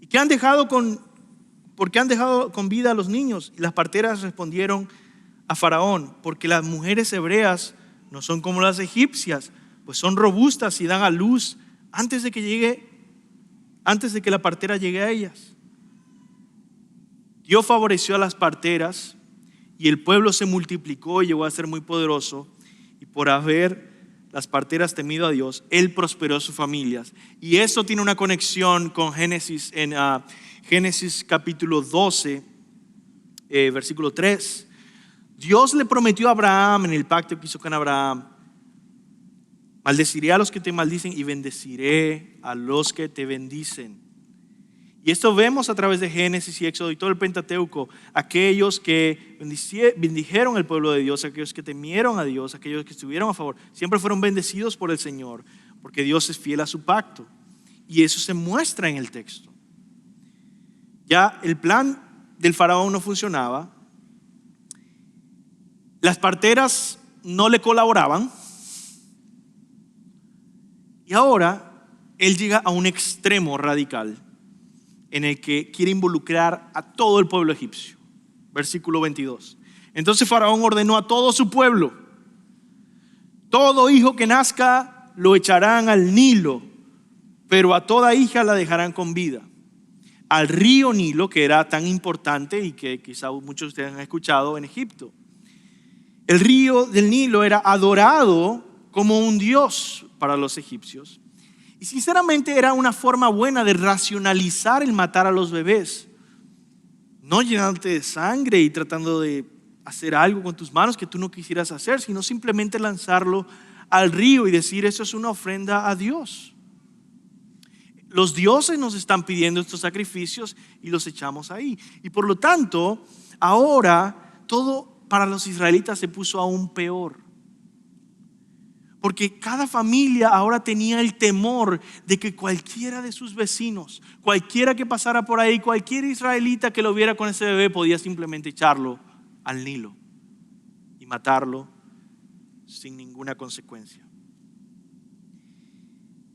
¿Por qué han dejado con vida a los niños? Y las parteras respondieron a Faraón: porque las mujeres hebreas no son como las egipcias, pues son robustas y dan a luz antes de que la partera llegue a ellas. Dios favoreció a las parteras y el pueblo se multiplicó y llegó a ser muy poderoso, y por haber las parteras temido a Dios, Él prosperó sus familias. Y esto tiene una conexión con Génesis, en Génesis capítulo 12, versículo 3. Dios le prometió a Abraham en el pacto que hizo con Abraham: maldeciré a los que te maldicen y bendeciré a los que te bendicen. Y esto vemos a través de Génesis y Éxodo y todo el Pentateuco. Aquellos que bendijeron el pueblo de Dios, aquellos que temieron a Dios, aquellos que estuvieron a favor, siempre fueron bendecidos por el Señor, porque Dios es fiel a su pacto. Y eso se muestra en el texto. Ya el plan del faraón no funcionaba. Las parteras no le colaboraban. Y ahora él llega a un extremo radical en el que quiere involucrar a todo el pueblo egipcio. Versículo 22. Entonces Faraón ordenó a todo su pueblo: todo hijo que nazca lo echarán al Nilo, pero a toda hija la dejarán con vida. Al río Nilo, que era tan importante y que quizá muchos de ustedes han escuchado en Egipto. El río del Nilo era adorado como un dios para los egipcios. Y sinceramente era una forma buena de racionalizar el matar a los bebés. No llenándote de sangre y tratando de hacer algo con tus manos que tú no quisieras hacer, sino simplemente lanzarlo al río y decir: eso es una ofrenda a Dios. Los dioses nos están pidiendo estos sacrificios y los echamos ahí. Y por lo tanto, ahora todo para los israelitas se puso aún peor. Porque cada familia ahora tenía el temor de que cualquiera de sus vecinos, cualquiera que pasara por ahí, cualquier israelita que lo viera con ese bebé, podía simplemente echarlo al Nilo y matarlo sin ninguna consecuencia.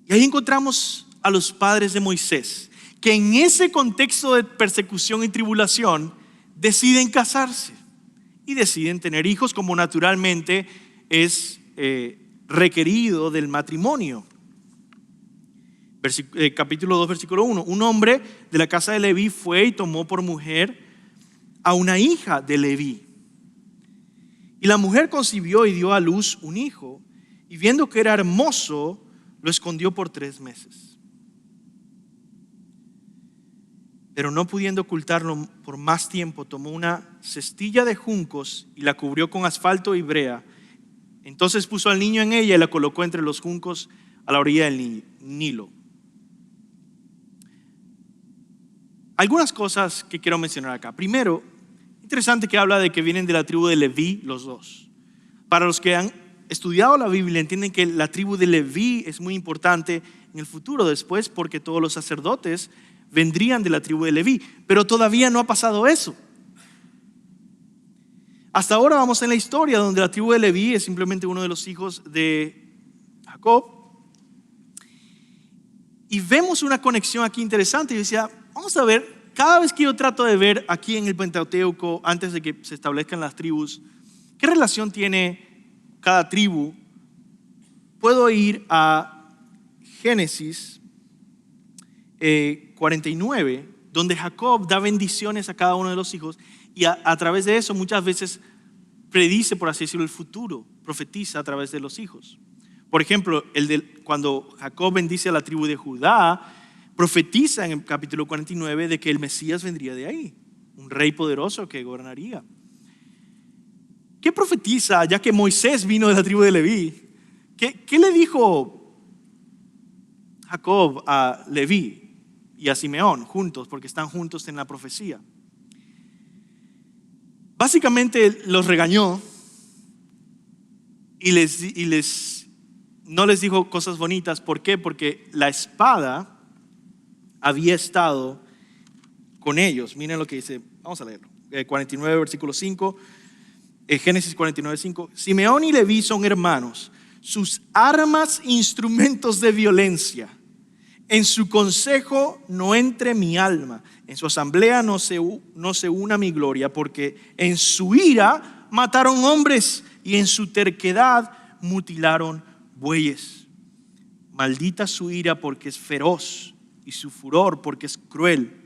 Y ahí encontramos a los padres de Moisés, que en ese contexto de persecución y tribulación deciden casarse y deciden tener hijos, como naturalmente es requerido del matrimonio. Capítulo 2, versículo 1. Un hombre de la casa de Leví fue y tomó por mujer a una hija de Leví. Y la mujer concibió y dio a luz un hijo, y viendo que era hermoso, lo escondió por 3 meses. Pero no pudiendo ocultarlo por más tiempo, tomó una cestilla de juncos y la cubrió con asfalto y brea. Entonces puso al niño en ella y la colocó entre los juncos a la orilla del Nilo. Algunas cosas que quiero mencionar acá. Primero, interesante que habla de que vienen de la tribu de Leví los dos. Para los que han estudiado la Biblia entienden que la tribu de Leví es muy importante en el futuro después, porque todos los sacerdotes vendrían de la tribu de Leví. Pero todavía no ha pasado eso. Hasta ahora vamos en la historia donde la tribu de Leví es simplemente uno de los hijos de Jacob. Y vemos una conexión aquí interesante. Yo decía, vamos a ver, cada vez que yo trato de ver aquí en el Pentateuco, antes de que se establezcan las tribus, ¿qué relación tiene cada tribu? Puedo ir a Génesis 49, donde Jacob da bendiciones a cada uno de los hijos. Y a través de eso muchas veces predice, por así decirlo, el futuro, profetiza a través de los hijos. Por ejemplo, cuando Jacob bendice a la tribu de Judá, profetiza en el capítulo 49 de que el Mesías vendría de ahí, un rey poderoso que gobernaría. ¿Qué profetiza ya que Moisés vino de la tribu de Leví? ¿Qué le dijo Jacob a Leví y a Simeón juntos? Porque están juntos en la profecía. Básicamente los regañó y no les dijo cosas bonitas. ¿Por qué? Porque la espada había estado con ellos. Miren lo que dice, vamos a leerlo. 49, versículo 5, Génesis 49, 5. Simeón y Leví son hermanos, sus armas instrumentos de violencia. En su consejo no entre mi alma, en su asamblea no se una mi gloria, porque en su ira mataron hombres y en su terquedad mutilaron bueyes. Maldita su ira porque es feroz y su furor porque es cruel.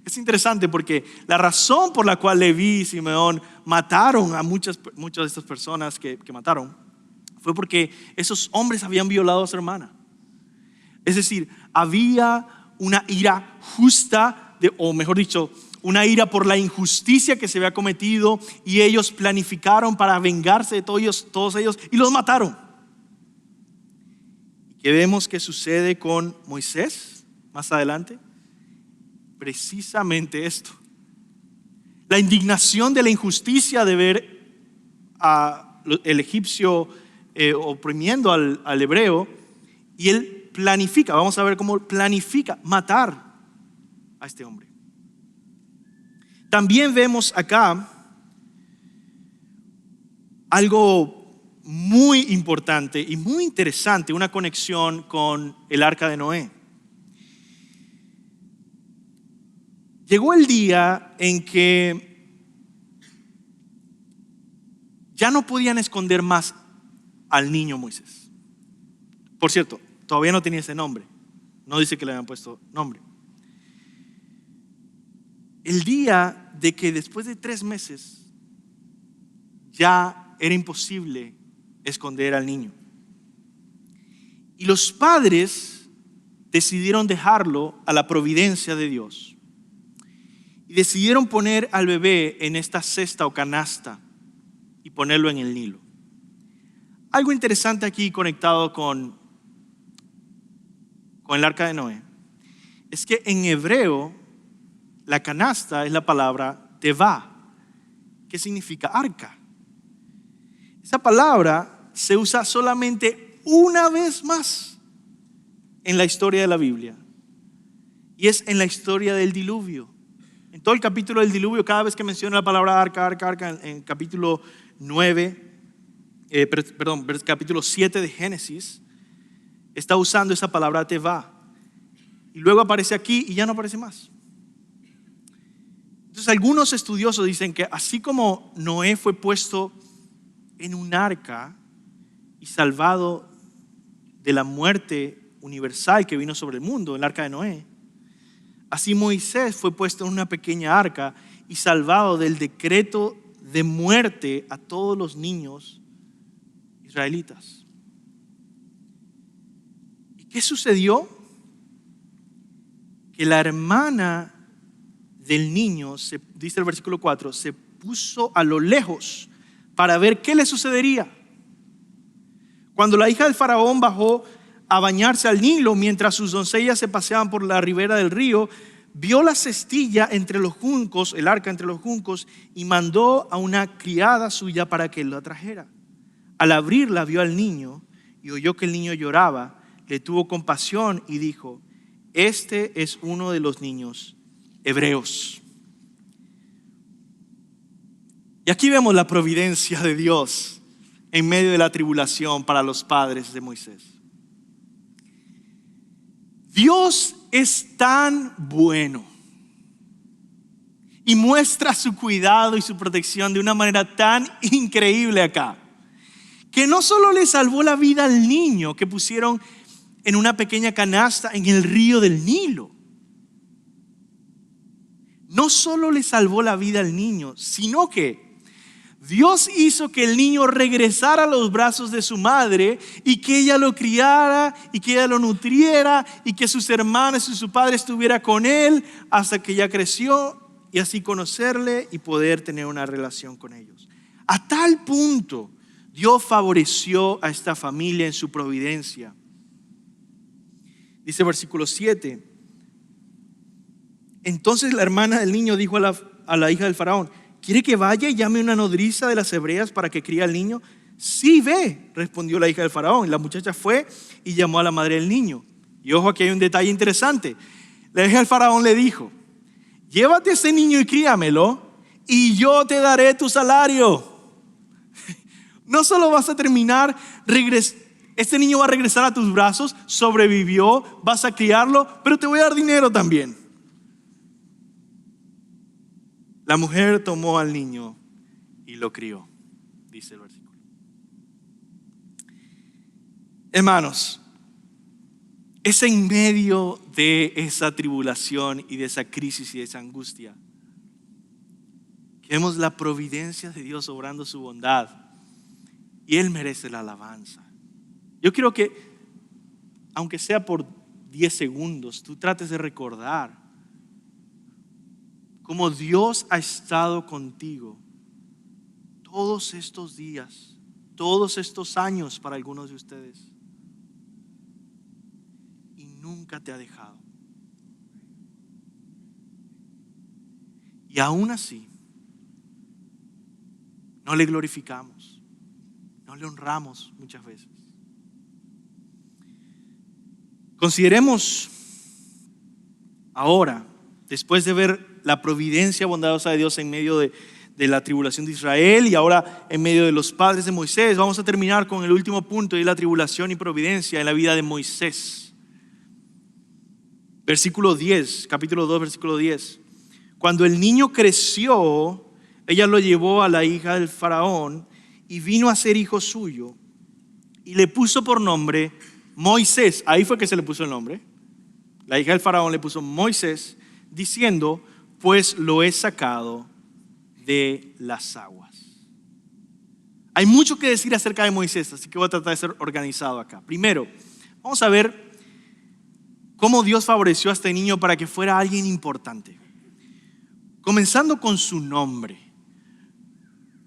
Es interesante porque la razón por la cual Leví y Simeón mataron a muchas de estas personas que mataron fue porque esos hombres habían violado a su hermana. Es decir, había una ira justa, o mejor dicho, una ira por la injusticia que se había cometido, y ellos planificaron para vengarse de todos ellos y los mataron. ¿Qué vemos que sucede con Moisés más adelante? Precisamente esto. La indignación de la injusticia de ver al egipcio oprimiendo al hebreo, y él planifica, vamos a ver cómo planifica matar a este hombre. También vemos acá algo muy importante y muy interesante, una conexión con el arca de Noé. Llegó el día en que ya no podían esconder más al niño Moisés. Por cierto, todavía no tenía ese nombre. No dice que le habían puesto nombre. El día de que después de 3 meses ya era imposible esconder al niño. Y los padres decidieron dejarlo a la providencia de Dios. Y decidieron poner al bebé en esta cesta o canasta y ponerlo en el Nilo. Algo interesante aquí conectado con el arca de Noé es que en hebreo la canasta es la palabra tevá, que significa arca. Esa palabra se usa solamente una vez más en la historia de la Biblia, y es en la historia del diluvio. En todo el capítulo del diluvio, cada vez que menciona la palabra arca, en capítulo 9, capítulo 7 de Génesis, está usando esa palabra tevá. Y luego aparece aquí y ya no aparece más. Entonces algunos estudiosos dicen que así como Noé fue puesto en un arca y salvado de la muerte universal que vino sobre el mundo, el arca de Noé, así Moisés fue puesto en una pequeña arca y salvado del decreto de muerte a todos los niños israelitas. ¿Y qué sucedió? Que la hermana del niño, dice el versículo 4, se puso a lo lejos para ver qué le sucedería. Cuando la hija del faraón bajó a bañarse al Nilo, mientras sus doncellas se paseaban por la ribera del río, vio la cestilla entre los juncos, el arca entre los juncos, y mandó a una criada suya para que la trajera. Al abrirla vio al niño y oyó que el niño lloraba, le tuvo compasión y dijo: este es uno de los niños hebreos. Y aquí vemos la providencia de Dios en medio de la tribulación para los padres de Moisés. Dios es tan bueno y muestra su cuidado y su protección de una manera tan increíble acá, que no solo le salvó la vida al niño que pusieron en una pequeña canasta en el río del Nilo. No solo le salvó la vida al niño, sino que Dios hizo que el niño regresara a los brazos de su madre y que ella lo criara y que ella lo nutriera y que sus hermanos y su padre estuviera con él hasta que ya creció, y así conocerle y poder tener una relación con ellos. A tal punto Dios favoreció a esta familia en su providencia. Dice versículo 7. Entonces la hermana del niño dijo a la hija del faraón: ¿quiere que vaya y llame una nodriza de las hebreas para que críe al niño? Sí, ve, respondió la hija del faraón. La muchacha fue y llamó a la madre del niño. Y ojo, aquí hay un detalle interesante. La hija del faraón le dijo: llévate a ese niño y críamelo, y yo te daré tu salario. No solo vas a terminar, este niño va a regresar a tus brazos, sobrevivió, vas a criarlo, pero te voy a dar dinero también. La mujer tomó al niño y lo crió, dice el versículo. Hermanos, es en medio de esa tribulación y de esa crisis y de esa angustia que vemos la providencia de Dios obrando su bondad, y Él merece la alabanza. Yo quiero que, aunque sea por 10 segundos, tú trates de recordar cómo Dios ha estado contigo todos estos días, todos estos años para algunos de ustedes, y nunca te ha dejado. Y aún así, no le glorificamos, no le honramos muchas veces. Consideremos ahora, después de ver la providencia bondadosa de Dios en medio de la tribulación de Israel y ahora en medio de los padres de Moisés, vamos a terminar con el último punto, y la tribulación y providencia en la vida de Moisés. Versículo 10, capítulo 2, versículo 10. Cuando el niño creció, ella lo llevó a la hija del faraón y vino a ser hijo suyo, y le puso por nombre Moisés. Ahí fue que se le puso el nombre. La hija del faraón le puso Moisés, diciendo: pues lo he sacado de las aguas. Hay mucho que decir acerca de Moisés, así que voy a tratar de ser organizado acá. Primero, Vamos a ver cómo Dios favoreció a este niño para que fuera alguien importante. Comenzando con su nombre.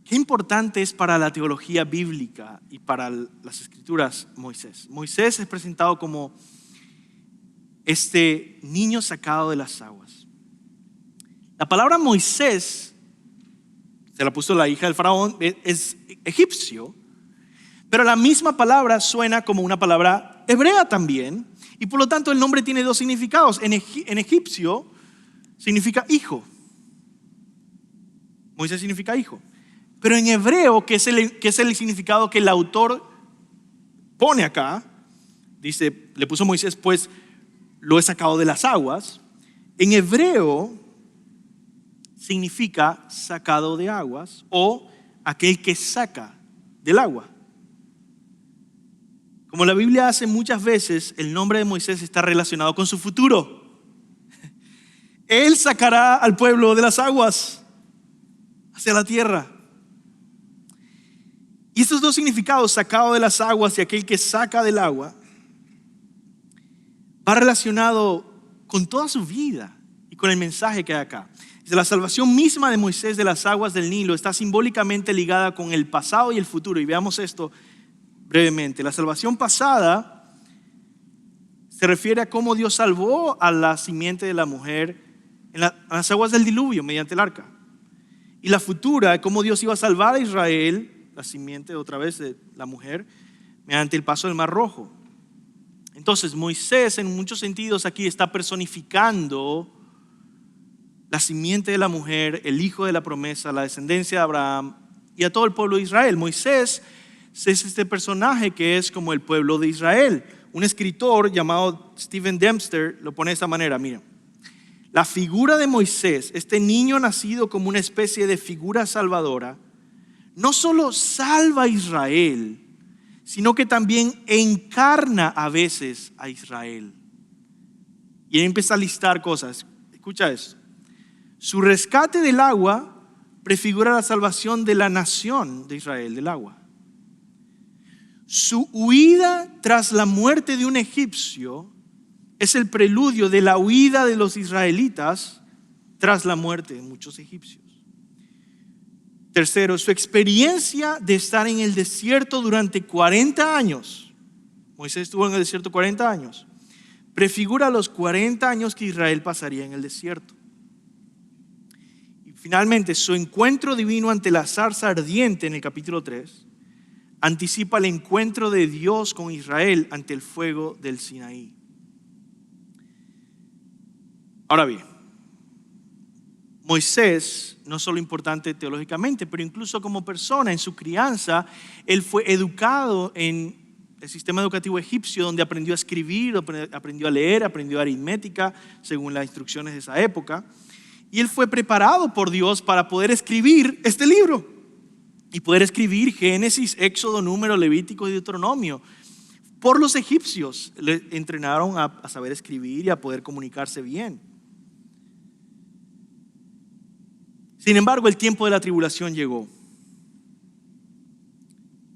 Qué importante es para la teología bíblica y para las escrituras Moisés. Moisés es presentado como este niño sacado de las aguas. La palabra Moisés, se la puso la hija del faraón, es egipcio, pero la misma palabra suena como una palabra hebrea también, y por lo tanto el nombre tiene dos significados. En egipcio significa hijo. Moisés significa hijo. Pero en hebreo, que es el significado que el autor pone acá, dice, le puso Moisés, pues lo he sacado de las aguas. En hebreo significa sacado de aguas o aquel que saca del agua. Como la Biblia hace muchas veces, el nombre de Moisés está relacionado con su futuro. Él sacará al pueblo de las aguas hacia la tierra. Y estos dos significados, sacado de las aguas y aquel que saca del agua, va relacionado con toda su vida y con el mensaje que hay acá. La salvación misma de Moisés de las aguas del Nilo está simbólicamente ligada con el pasado y el futuro. Y veamos esto brevemente. La salvación pasada se refiere a cómo Dios salvó a la simiente de la mujer en las aguas del diluvio mediante el arca. Y la futura, cómo Dios iba a salvar a Israel, la simiente otra vez de la mujer, mediante el paso del Mar Rojo. Entonces Moisés en muchos sentidos aquí está personificando la simiente de la mujer, el hijo de la promesa, la descendencia de Abraham y a todo el pueblo de Israel. Moisés es este personaje que es como el pueblo de Israel. Un escritor llamado Stephen Dempster lo pone de esta manera, mira. La figura de Moisés, este niño nacido como una especie de figura salvadora, no solo salva a Israel, sino que también encarna a veces a Israel. Y él empieza a listar cosas. Escucha esto. Su rescate del agua prefigura la salvación de la nación de Israel del agua. Su huida tras la muerte de un egipcio es el preludio de la huida de los israelitas tras la muerte de muchos egipcios. Tercero, su experiencia de estar en el desierto durante 40 años. Moisés estuvo en el desierto 40 años. Prefigura los 40 años que Israel pasaría en el desierto. Y finalmente, su encuentro divino ante la zarza ardiente en el capítulo 3 anticipa el encuentro de Dios con Israel ante el fuego del Sinaí. Ahora bien, Moisés no solo importante teológicamente, pero incluso como persona, en su crianza, él fue educado en el sistema educativo egipcio, donde aprendió a escribir, aprendió a leer, aprendió aritmética, según las instrucciones de esa época. Y él fue preparado por Dios para poder escribir este libro y poder escribir Génesis, Éxodo, Número, Levítico y Deuteronomio. Por los egipcios le entrenaron a saber escribir y a poder comunicarse bien. Sin embargo, el tiempo de la tribulación llegó.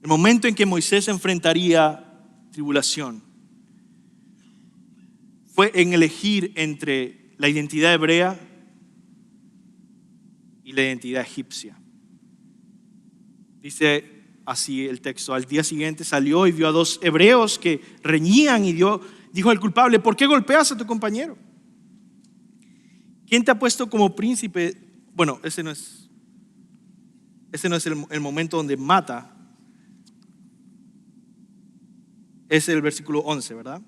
El momento en que Moisés enfrentaría tribulación fue en elegir entre la identidad hebrea y la identidad egipcia. Dice así el texto: al día siguiente salió y vio a dos hebreos que reñían y dijo al culpable: ¿por qué golpeas a tu compañero? ¿Quién te ha puesto como príncipe? Bueno, ese no es el momento donde mata. Es el versículo 11, ¿verdad?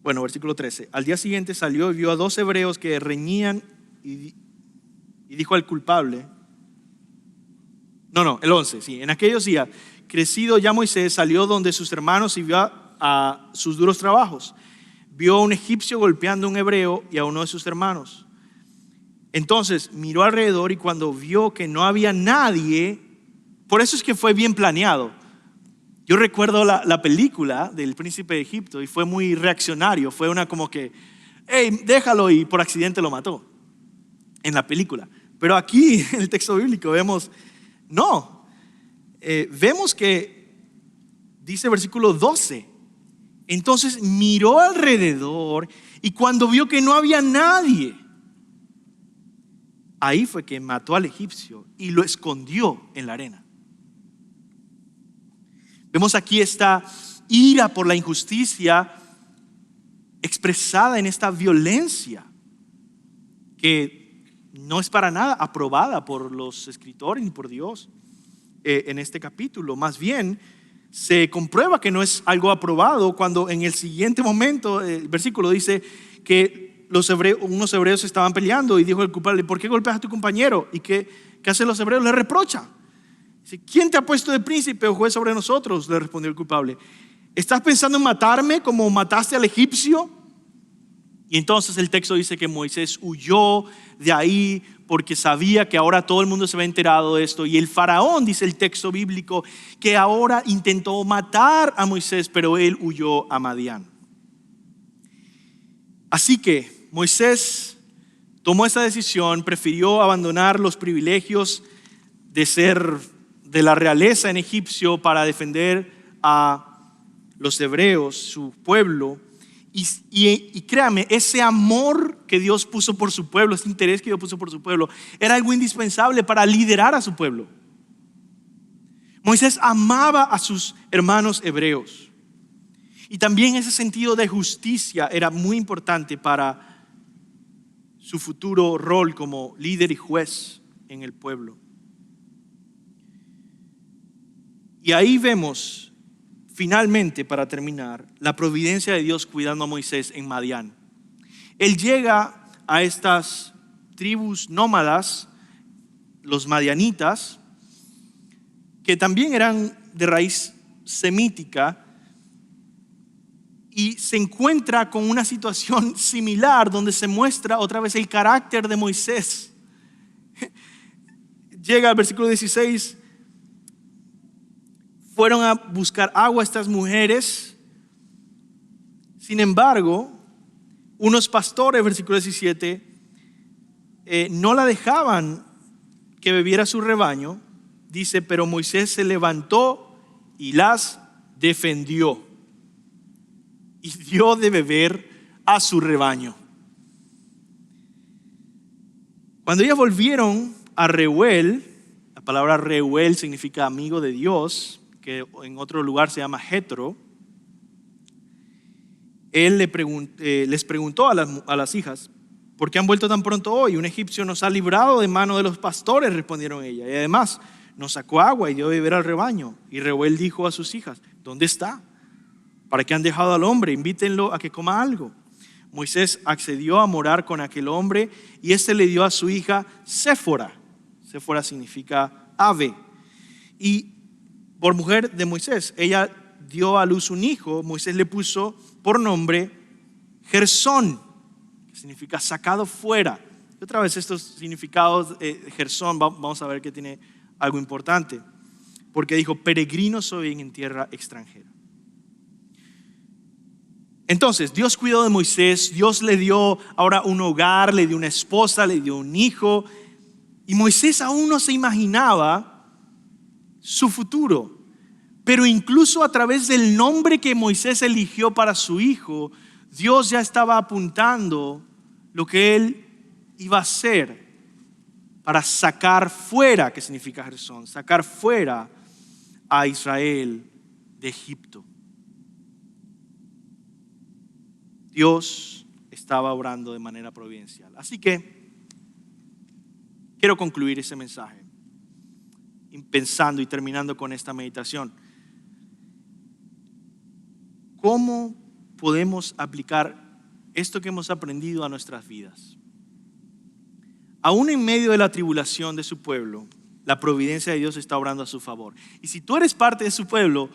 Bueno, versículo 13. Al día siguiente salió y vio a dos hebreos que reñían y dijo al culpable. El 11, sí. En aquellos días, crecido ya Moisés, salió donde sus hermanos y vio a sus duros trabajos. Vio a un egipcio golpeando a un hebreo y a uno de sus hermanos. Entonces miró alrededor y cuando vio que no había nadie, por eso es que fue bien planeado. Yo recuerdo la película del Príncipe de Egipto y fue muy reaccionario. Fue una como que, hey, déjalo, y por accidente lo mató en la película. Pero aquí en el texto bíblico vemos, vemos que dice versículo 12, Entonces miró alrededor y cuando vio que no había nadie, ahí fue que mató al egipcio y lo escondió en la arena. Vemos aquí esta ira por la injusticia expresada en esta violencia que no es para nada aprobada por los escritores ni por Dios en este capítulo. Más bien se comprueba que no es algo aprobado cuando en el siguiente momento el versículo dice que unos hebreos estaban peleando y dijo el culpable: ¿por qué golpeas a tu compañero? ¿Y qué hacen los hebreos? Le reprocha. Dice: ¿quién te ha puesto de príncipe o juez sobre nosotros? Le respondió el culpable. ¿Estás pensando en matarme como mataste al egipcio? Y entonces el texto dice que Moisés huyó de ahí porque sabía que ahora todo el mundo se había enterado de esto. Y el faraón, dice el texto bíblico, que ahora intentó matar a Moisés, pero él huyó a Madián. Así que Moisés tomó esa decisión, prefirió abandonar los privilegios de ser de la realeza en Egipcio para defender a los hebreos, su pueblo. Y créame, ese amor que Dios puso por su pueblo, ese interés que Dios puso por su pueblo, era algo indispensable para liderar a su pueblo. Moisés amaba a sus hermanos hebreos. Y también ese sentido de justicia era muy importante para su futuro rol como líder y juez en el pueblo. Y ahí vemos, finalmente, para terminar, la providencia de Dios cuidando a Moisés en Madián. Él llega a estas tribus nómadas, los madianitas, que también eran de raíz semítica, y se encuentra con una situación similar donde se muestra otra vez el carácter de Moisés. Llega al versículo 16. Fueron a buscar agua estas mujeres. Sin embargo, unos pastores, versículo 17, no la dejaban que bebiera su rebaño. Dice: pero Moisés se levantó y las defendió y dio de beber a su rebaño. Cuando ellas volvieron a Reuel, la palabra Reuel significa amigo de Dios, que en otro lugar se llama Jetro. Él les preguntó a las hijas: ¿por qué han vuelto tan pronto hoy? Un egipcio nos ha librado de mano de los pastores, respondieron ellas, y además nos sacó agua y dio de beber al rebaño. Y Reuel dijo a sus hijas: ¿dónde está? ¿Para qué han dejado al hombre? Invítenlo a que coma algo. Moisés accedió a morar con aquel hombre y éste le dio a su hija Séfora. Séfora significa ave. Y por mujer de Moisés, ella dio a luz un hijo. Moisés le puso por nombre Gersón, que significa sacado fuera. Y otra vez estos significados, Gersón, vamos a ver que tiene algo importante, porque dijo: peregrino soy en tierra extranjera. Entonces Dios cuidó de Moisés, Dios le dio ahora un hogar, le dio una esposa, le dio un hijo, y Moisés aún no se imaginaba su futuro. Pero incluso a través del nombre que Moisés eligió para su hijo, Dios ya estaba apuntando lo que él iba a hacer para sacar fuera, que significa Gersón, sacar fuera a Israel de Egipto. Dios estaba obrando de manera providencial. Así que quiero concluir ese mensaje pensando y terminando con esta meditación. ¿Cómo podemos aplicar esto que hemos aprendido a nuestras vidas? Aún en medio de la tribulación de su pueblo, la providencia de Dios está obrando a su favor. Y si tú eres parte de su pueblo,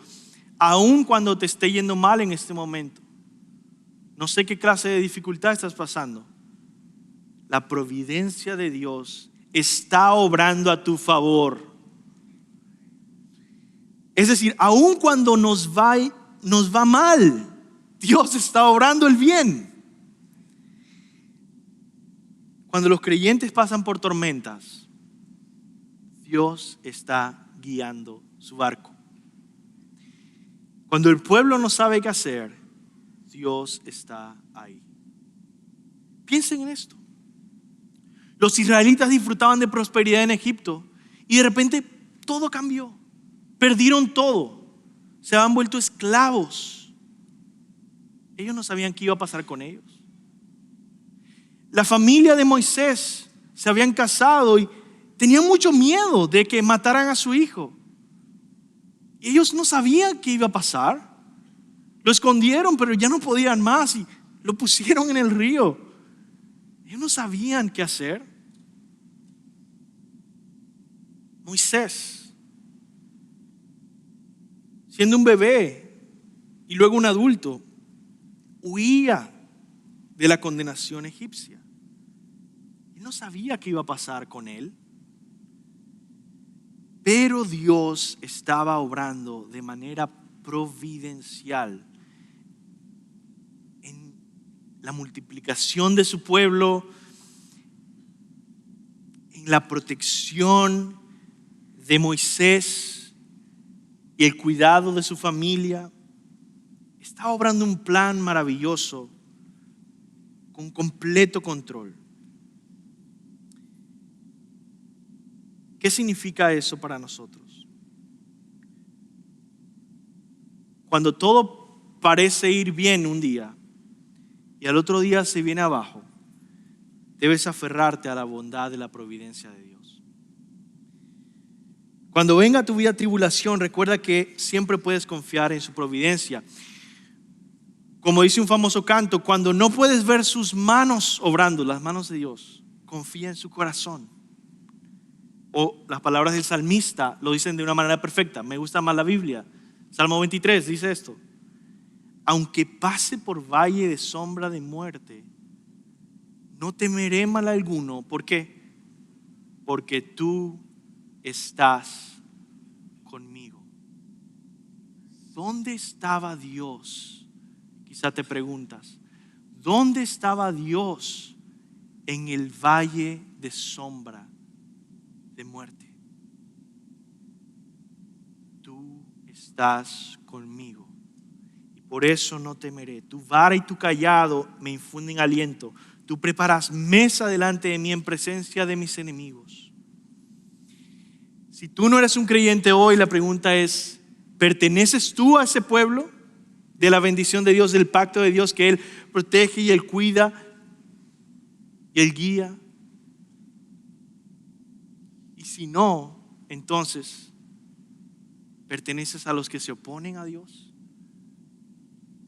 aún cuando te esté yendo mal en este momento, no sé qué clase de dificultad estás pasando, la providencia de Dios está obrando a tu favor. Es decir, aún cuando nos va mal, Dios está obrando el bien. Cuando los creyentes pasan por tormentas, Dios está guiando su barco. Cuando el pueblo no sabe qué hacer, Dios está ahí. Piensen en esto. Los israelitas disfrutaban de prosperidad en Egipto y de repente todo cambió. Perdieron todo. Se habían vuelto esclavos. Ellos no sabían qué iba a pasar con ellos. La familia de Moisés se habían casado y tenían mucho miedo de que mataran a su hijo. Y ellos no sabían qué iba a pasar. Lo escondieron, pero ya no podían más y lo pusieron en el río. Ellos no sabían qué hacer. Moisés, siendo un bebé y luego un adulto, huía de la condenación egipcia. Él no sabía qué iba a pasar con él. Pero Dios estaba obrando de manera providencial en la multiplicación de su pueblo, en la protección de Moisés y el cuidado de su familia. Estaba obrando un plan maravilloso con completo control. ¿Qué significa eso para nosotros? Cuando todo parece ir bien un día y al otro día se viene abajo, debes aferrarte a la bondad de la providencia de Dios. Cuando venga a tu vida tribulación, recuerda que siempre puedes confiar en su providencia. Como dice un famoso canto, cuando no puedes ver sus manos obrando, las manos de Dios, confía en su corazón. O las palabras del salmista lo dicen de una manera perfecta. Me gusta más la Biblia. Salmo 23 dice esto: aunque pase por valle de sombra de muerte, no temeré mal alguno. ¿Por qué? Porque tú estás conmigo. ¿Dónde estaba Dios? Quizá te preguntas, ¿dónde estaba Dios en el valle de sombra de muerte? Tú estás conmigo y por eso no temeré. Tu vara y tu cayado me infunden aliento. Tú preparas mesa delante de mí en presencia de mis enemigos. Si tú no eres un creyente hoy, la pregunta es: ¿perteneces tú a ese pueblo de la bendición de Dios, del pacto de Dios que Él protege y Él cuida y Él guía? Y si no, entonces perteneces a los que se oponen a Dios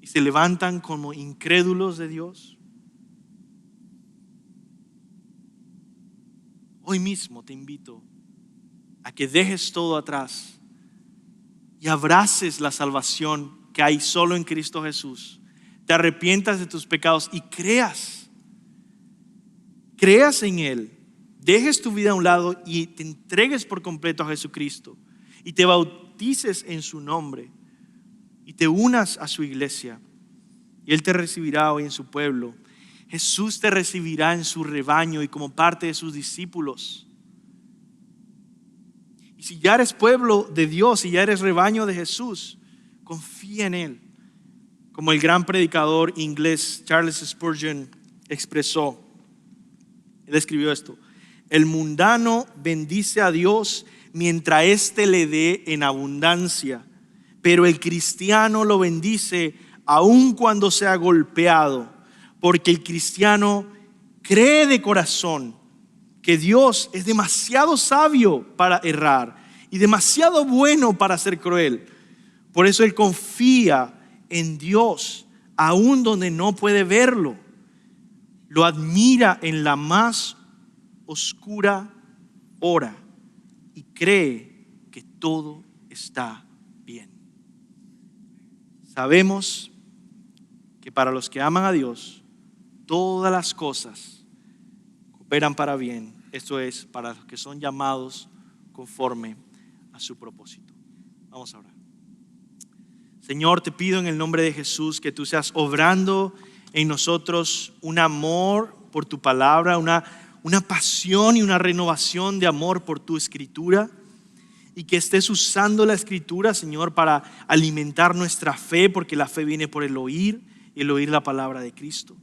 y se levantan como incrédulos de Dios. Hoy mismo te invito a que dejes todo atrás y abraces la salvación que hay solo en Cristo Jesús. Te arrepientas de tus pecados y creas en Él. Dejes tu vida a un lado y te entregues por completo a Jesucristo y te bautices en su nombre y te unas a su iglesia y Él te recibirá hoy en su pueblo. Jesús te recibirá en su rebaño y como parte de sus discípulos. Y si ya eres pueblo de Dios, si ya eres rebaño de Jesús, confía en Él. Como el gran predicador inglés Charles Spurgeon expresó, él escribió esto: el mundano bendice a Dios mientras éste le dé en abundancia, pero el cristiano lo bendice aun cuando sea golpeado, porque el cristiano cree de corazón que Dios es demasiado sabio para errar y demasiado bueno para ser cruel. Por eso él confía en Dios aun donde no puede verlo. Lo admira en la más oscura hora y cree que todo está bien. Sabemos que para los que aman a Dios, todas las cosas cooperan para bien. Esto es, para los que son llamados conforme a su propósito. Vamos a orar. Señor, te pido en el nombre de Jesús que tú seas obrando en nosotros un amor por tu palabra, una pasión y una renovación de amor por tu escritura, y que estés usando la escritura, Señor, para alimentar nuestra fe, porque la fe viene por el oír y el oír la palabra de Cristo.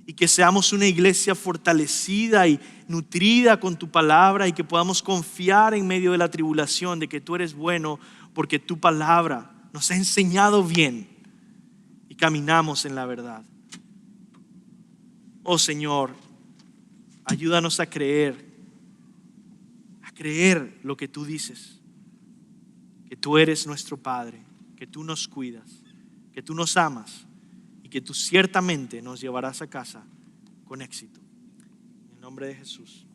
Y que seamos una iglesia fortalecida y nutrida con tu palabra y que podamos confiar en medio de la tribulación de que tú eres bueno porque tu palabra nos ha enseñado bien y caminamos en la verdad. Oh Señor, ayúdanos a creer lo que tú dices, que tú eres nuestro Padre, que tú nos cuidas, que tú nos amas y que tú ciertamente nos llevarás a casa con éxito. En el nombre de Jesús.